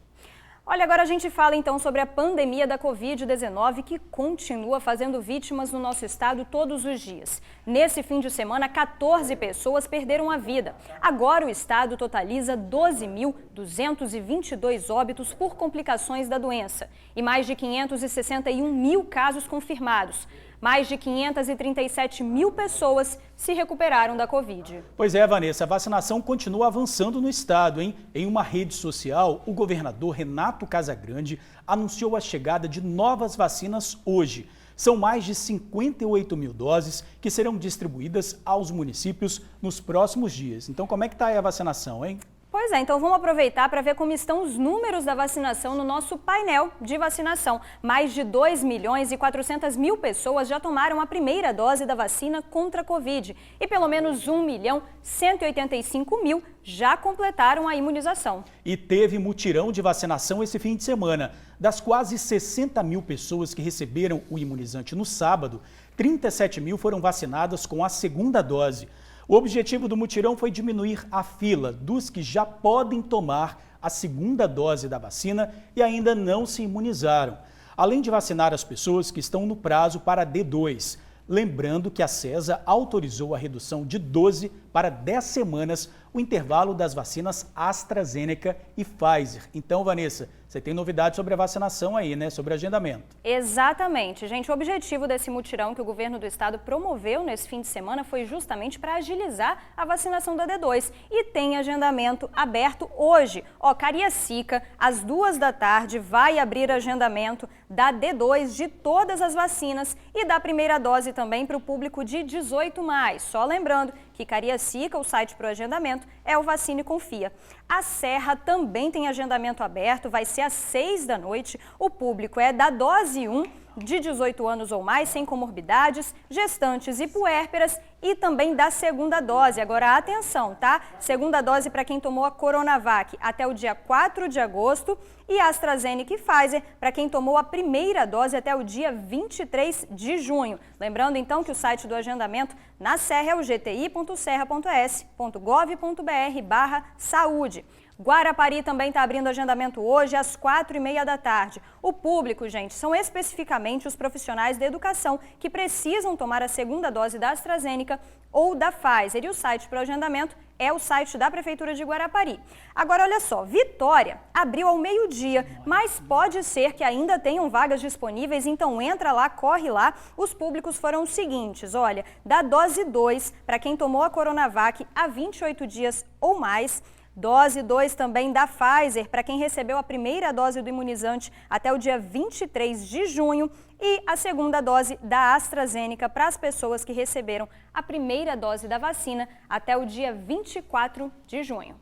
A: Olha, agora a gente fala então sobre a pandemia da Covid-19 que continua fazendo vítimas no nosso estado todos os dias. Nesse fim de semana, 14 pessoas perderam a vida. Agora o estado totaliza 12.222 óbitos por complicações da doença e mais de 561 mil casos confirmados. Mais de 537 mil pessoas se recuperaram da Covid.
B: Pois é, Vanessa, a vacinação continua avançando no estado, hein? Em uma rede social, o governador Renato Casagrande anunciou a chegada de novas vacinas hoje. São mais de 58 mil doses que serão distribuídas aos municípios nos próximos dias. Então, como é que está aí a vacinação, hein?
A: Pois é, então vamos aproveitar para ver como estão os números da vacinação no nosso painel de vacinação. Mais de 2.400.000 pessoas já tomaram a primeira dose da vacina contra a Covid e pelo menos 1.185.000 já completaram a imunização.
B: E teve mutirão de vacinação esse fim de semana. Das quase 60 mil pessoas que receberam o imunizante no sábado, 37 mil foram vacinadas com a segunda dose. O objetivo do mutirão foi diminuir a fila dos que já podem tomar a segunda dose da vacina e ainda não se imunizaram, além de vacinar as pessoas que estão no prazo para D2. Lembrando que a CESA autorizou a redução de 12 para 10 semanas o intervalo das vacinas AstraZeneca e Pfizer. Então, Vanessa, você tem novidades sobre a vacinação aí, né? Sobre agendamento.
A: Exatamente. Gente, o objetivo desse mutirão que o governo do estado promoveu nesse fim de semana foi justamente para agilizar a vacinação da D2. E tem agendamento aberto hoje. Ó, Cariacica, às 2 da tarde, vai abrir agendamento da D2 de todas as vacinas e da primeira dose também para o público de 18+. Só lembrando que Cariacica, o site para o agendamento, é o Vacine Confia. A Serra também tem agendamento aberto, vai ser às 6 da noite. O público é da dose 1, de 18 anos ou mais, sem comorbidades, gestantes e puérperas e também da segunda dose. Agora, atenção, tá? Segunda dose para quem tomou a Coronavac até o dia 4 de agosto e AstraZeneca e Pfizer para quem tomou a primeira dose até o dia 23 de junho. Lembrando, então, que o site do agendamento na Serra é o gti.serra.s.gov.br/saúde. Guarapari também está abrindo agendamento hoje às 4h30 da tarde. O público, gente, são especificamente os profissionais da educação que precisam tomar a segunda dose da AstraZeneca ou da Pfizer. E o site para o agendamento é o site da Prefeitura de Guarapari. Agora, olha só, Vitória abriu ao meio-dia, mas pode ser que ainda tenham vagas disponíveis, então entra lá, corre lá. Os públicos foram os seguintes, olha, da dose 2 para quem tomou a Coronavac há 28 dias ou mais, dose 2 também da Pfizer para quem recebeu a primeira dose do imunizante até o dia 23 de junho e a segunda dose da AstraZeneca para as pessoas que receberam a primeira dose da vacina até o dia 24 de junho.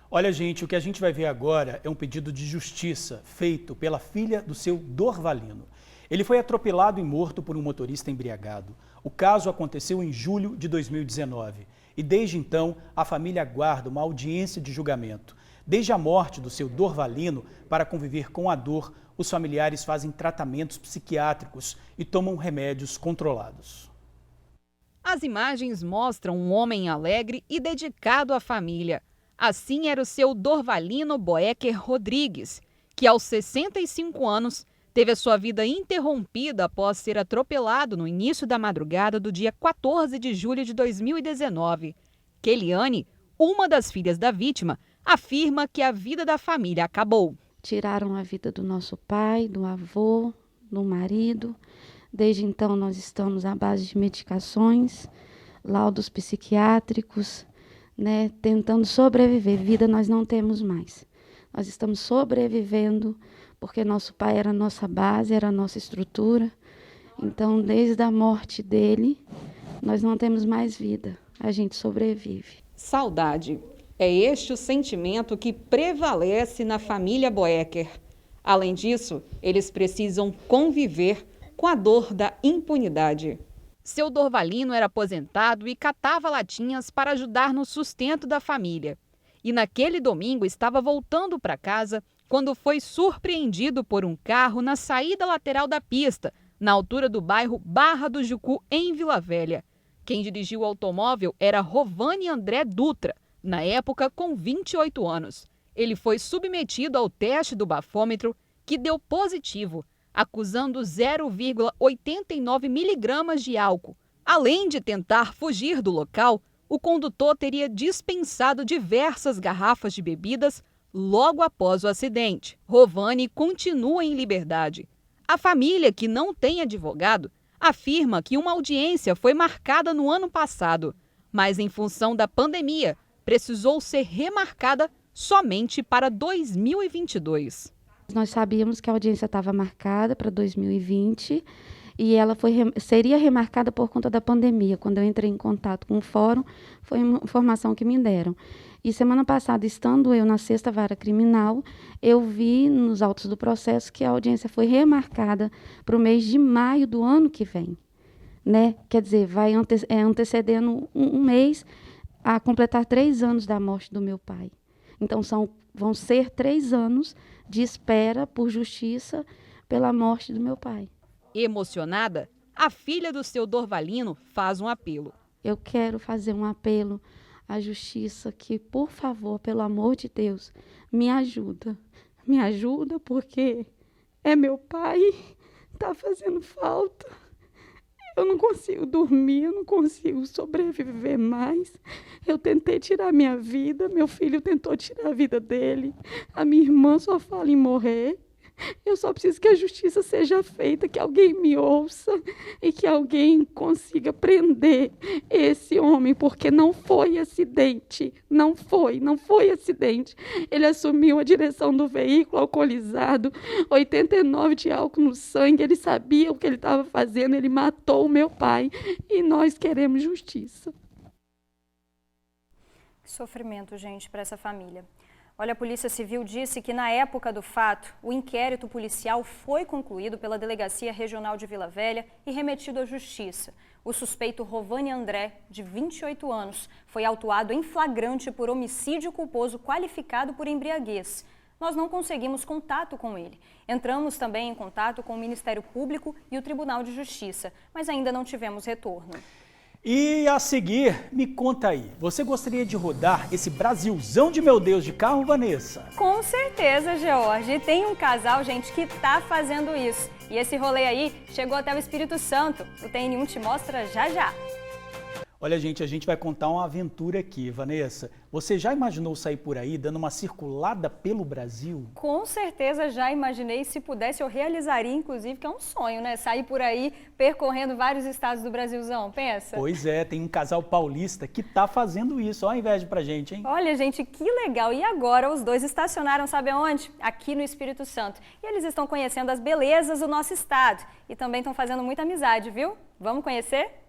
B: Olha, gente, o que a gente vai ver agora é um pedido de justiça feito pela filha do seu Dorvalino. Ele foi atropelado e morto por um motorista embriagado. O caso aconteceu em julho de 2019. E desde então, a família aguarda uma audiência de julgamento. Desde a morte do seu Dorvalino, para conviver com a dor, os familiares fazem tratamentos psiquiátricos e tomam remédios controlados.
L: As imagens mostram um homem alegre e dedicado à família. Assim era o seu Dorvalino Boecker Rodrigues, que aos 65 anos teve a sua vida interrompida após ser atropelado no início da madrugada do dia 14 de julho de 2019. Keliane, uma das filhas da vítima, afirma que a vida da família acabou.
D: Tiraram a vida do nosso pai, do avô, do marido. Desde então nós estamos à base de medicações, laudos psiquiátricos, tentando sobreviver. Vida nós não temos mais. Nós estamos sobrevivendo porque nosso pai era a nossa base, era a nossa estrutura. Então, desde a morte dele, nós não temos mais vida. A gente sobrevive.
L: Saudade. É este o sentimento que prevalece na família Boecker. Além disso, eles precisam conviver com a dor da impunidade. Seu Dorvalino era aposentado e catava latinhas para ajudar no sustento da família. E naquele domingo estava voltando para casa quando foi surpreendido por um carro na saída lateral da pista, na altura do bairro Barra do Jucu, em Vila Velha. Quem dirigiu o automóvel era Rovani André Dutra, na época com 28 anos. Ele foi submetido ao teste do bafômetro, que deu positivo, acusando 0,89 miligramas de álcool. Além de tentar fugir do local, o condutor teria dispensado diversas garrafas de bebidas logo após o acidente. Rovani continua em liberdade. A família, que não tem advogado, afirma que uma audiência foi marcada no ano passado, mas em função da pandemia, precisou ser remarcada somente para 2022.
D: Nós sabíamos que a audiência estava marcada para 2020 e ela seria remarcada por conta da pandemia. Quando eu entrei em contato com o fórum, foi uma informação que me deram. E semana passada, estando eu na 6ª Vara Criminal, eu vi nos autos do processo que a audiência foi remarcada para o mês de maio do ano que vem. Quer dizer, vai antecedendo um mês a completar 3 anos da morte do meu pai. Então, vão ser 3 anos de espera por justiça pela morte do meu pai.
L: Emocionada, a filha do seu Dorvalino faz um apelo.
D: Eu quero fazer um apelo à justiça que, por favor, pelo amor de Deus, me ajuda. Me ajuda porque é meu pai, está fazendo falta. Eu não consigo dormir, eu não consigo sobreviver mais. Eu tentei tirar minha vida, meu filho tentou tirar a vida dele. A minha irmã só fala em morrer. Eu só preciso que a justiça seja feita, que alguém me ouça e que alguém consiga prender esse homem, porque não foi acidente, não foi acidente. Ele assumiu a direção do veículo alcoolizado, 89 de álcool no sangue, ele sabia o que ele estava fazendo, ele matou o meu pai e nós queremos justiça.
A: Que sofrimento, gente, para essa família. Olha, a Polícia Civil disse que, na época do fato, o inquérito policial foi concluído pela Delegacia Regional de Vila Velha e remetido à Justiça. O suspeito Rovani André, de 28 anos, foi autuado em flagrante por homicídio culposo qualificado por embriaguez. Nós não conseguimos contato com ele. Entramos também em contato com o Ministério Público e o Tribunal de Justiça, mas ainda não tivemos retorno.
B: E a seguir, me conta aí, você gostaria de rodar esse Brasilzão de meu Deus de carro, Vanessa?
A: Com certeza, George. Tem um casal, gente, que tá fazendo isso. E esse rolê aí chegou até o Espírito Santo. O TN1 te mostra já já.
B: Olha, gente, a gente vai contar uma aventura aqui, Vanessa. Você já imaginou sair por aí dando uma circulada pelo Brasil?
A: Com certeza já imaginei. Se pudesse, eu realizaria, inclusive, que é um sonho, né? Sair por aí percorrendo vários estados do Brasilzão, pensa?
B: Pois é, tem um casal paulista que tá fazendo isso. Olha a inveja pra gente, hein?
A: Olha, gente, que legal. E agora os dois estacionaram, sabe aonde? Aqui no Espírito Santo. E eles estão conhecendo as belezas do nosso estado. E também estão fazendo muita amizade, viu? Vamos conhecer?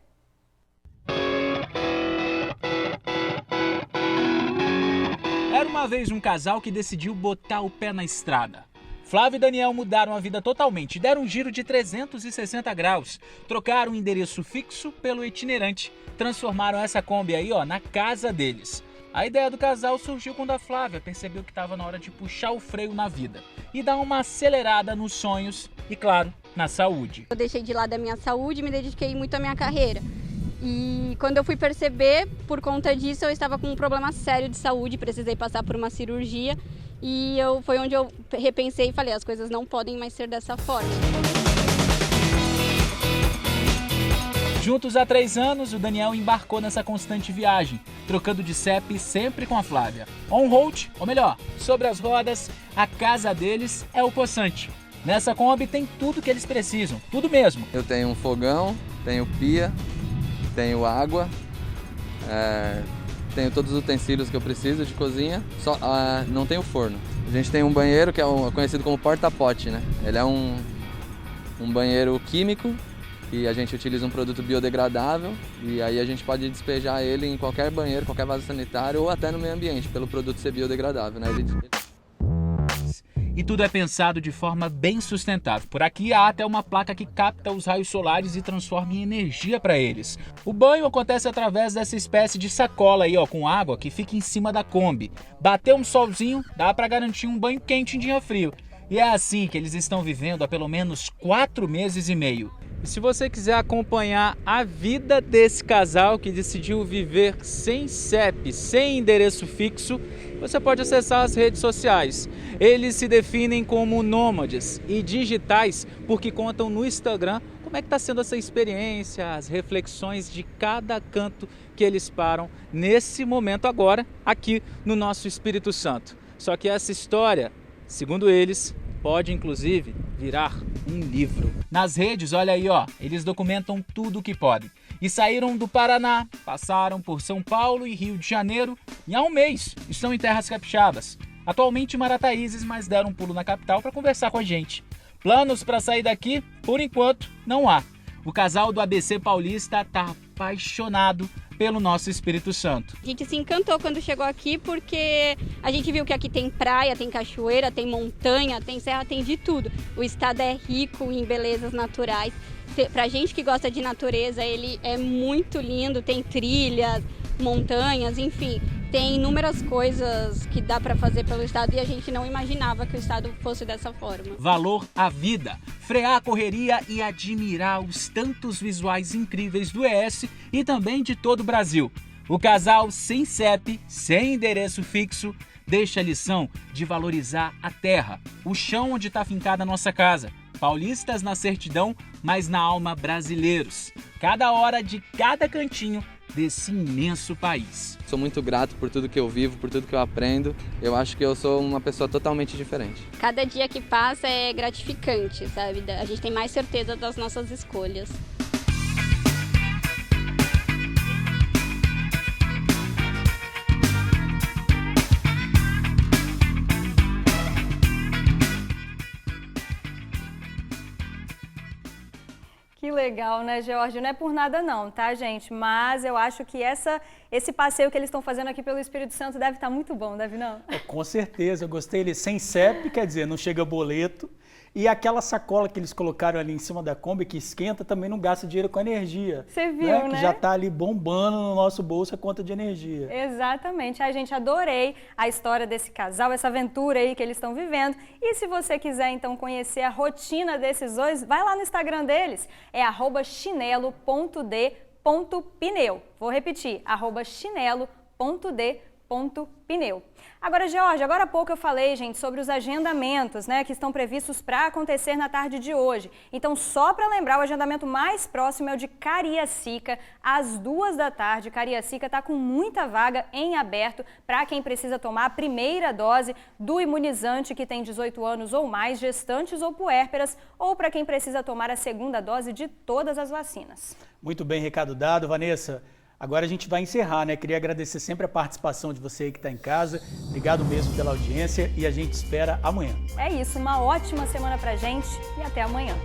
H: Era uma vez um casal que decidiu botar o pé na estrada. Flávio e Daniel mudaram a vida totalmente, deram um giro de 360 graus, trocaram o endereço fixo pelo itinerante, transformaram essa Kombi aí, na casa deles. A ideia do casal surgiu quando a Flávia percebeu que estava na hora de puxar o freio na vida e dar uma acelerada nos sonhos e, claro, na saúde.
G: Eu deixei de lado a minha saúde e me dediquei muito à minha carreira. E quando eu fui perceber, por conta disso, eu estava com um problema sério de saúde, precisei passar por uma cirurgia e foi onde eu repensei e falei, as coisas não podem mais ser dessa forma.
H: Juntos há 3 anos, o Daniel embarcou nessa constante viagem, trocando de CEP sempre com a Flávia. On-road, ou melhor, sobre as rodas, a casa deles é o Poçante. Nessa Kombi tem tudo que eles precisam, tudo mesmo.
V: Eu tenho um fogão, tenho pia, tenho água, tenho todos os utensílios que eu preciso de cozinha, só não tenho forno. A gente tem um banheiro que é conhecido como porta-pote, né? Ele é um banheiro químico e a gente utiliza um produto biodegradável e aí a gente pode despejar ele em qualquer banheiro, qualquer vaso sanitário ou até no meio ambiente, pelo produto ser biodegradável, né?
H: E tudo é pensado de forma bem sustentável. Por aqui há até uma placa que capta os raios solares e transforma em energia para eles. O banho acontece através dessa espécie de sacola aí, ó, com água que fica em cima da Kombi. Bateu um solzinho, dá para garantir um banho quente em dia frio. E é assim que eles estão vivendo há pelo menos 4 meses e meio. E se você quiser acompanhar a vida desse casal que decidiu viver sem CEP, sem endereço fixo, você pode acessar as redes sociais. Eles se definem como nômades e digitais porque contam no Instagram como é que está sendo essa experiência, as reflexões de cada canto que eles param nesse momento agora, aqui no nosso Espírito Santo. Só que essa história, segundo eles, pode inclusive virar um livro. Nas redes, olha aí, ó, eles documentam tudo o que podem. E saíram do Paraná, passaram por São Paulo e Rio de Janeiro e há um mês estão em terras capixabas. Atualmente em Marataízes, mas deram um pulo na capital para conversar com a gente. Planos para sair daqui, por enquanto, não há. O casal do ABC Paulista está apaixonado pelo nosso Espírito Santo.
G: A gente se encantou quando chegou aqui porque a gente viu que aqui tem praia, tem cachoeira, tem montanha, tem serra, tem de tudo. O estado é rico em belezas naturais. Pra gente que gosta de natureza, ele é muito lindo, tem trilhas, montanhas, enfim. Tem inúmeras coisas que dá para fazer pelo estado e a gente não imaginava que o estado fosse dessa forma.
H: Valor à vida, frear a correria e admirar os tantos visuais incríveis do ES e também de todo o Brasil. O casal sem CEP, sem endereço fixo, deixa a lição de valorizar a terra, o chão onde está fincada a nossa casa. Paulistas na certidão, mas na alma brasileiros. Cada hora de cada cantinho desse imenso país.
V: Sou muito grato por tudo que eu vivo, por tudo que eu aprendo. Eu acho que eu sou uma pessoa totalmente diferente.
G: Cada dia que passa é gratificante, sabe? A gente tem mais certeza das nossas escolhas.
A: Que legal, né, George? Não é por nada não, tá, gente? Mas eu acho que esse passeio que eles estão fazendo aqui pelo Espírito Santo deve estar muito bom, deve não?
B: Com certeza, eu gostei. Ele sem CEP, quer dizer, não chega boleto. E aquela sacola que eles colocaram ali em cima da Kombi, que esquenta, também não gasta dinheiro com energia.
A: Você viu, né?
B: Que já está ali bombando no nosso bolso a conta de energia.
A: Exatamente. Ai, gente, adorei a história desse casal, essa aventura aí que eles estão vivendo. E se você quiser, então, conhecer a rotina desses dois, vai lá no Instagram deles. É @chinelo.d.pneu. Vou repetir, @chinelo.d.pneu. Agora, George, agora há pouco eu falei, gente, sobre os agendamentos, né, que estão previstos para acontecer na tarde de hoje. Então, só para lembrar, o agendamento mais próximo é o de Cariacica, às 2 da tarde. Cariacica está com muita vaga em aberto para quem precisa tomar a primeira dose do imunizante que tem 18 anos ou mais, gestantes ou puérperas, ou para quem precisa tomar a segunda dose de todas as vacinas.
B: Muito bem, recado dado, Vanessa. Agora a gente vai encerrar, né? Queria agradecer sempre a participação de você aí que está em casa. Obrigado mesmo pela audiência e a gente espera amanhã.
A: É isso, uma ótima semana pra gente e até amanhã.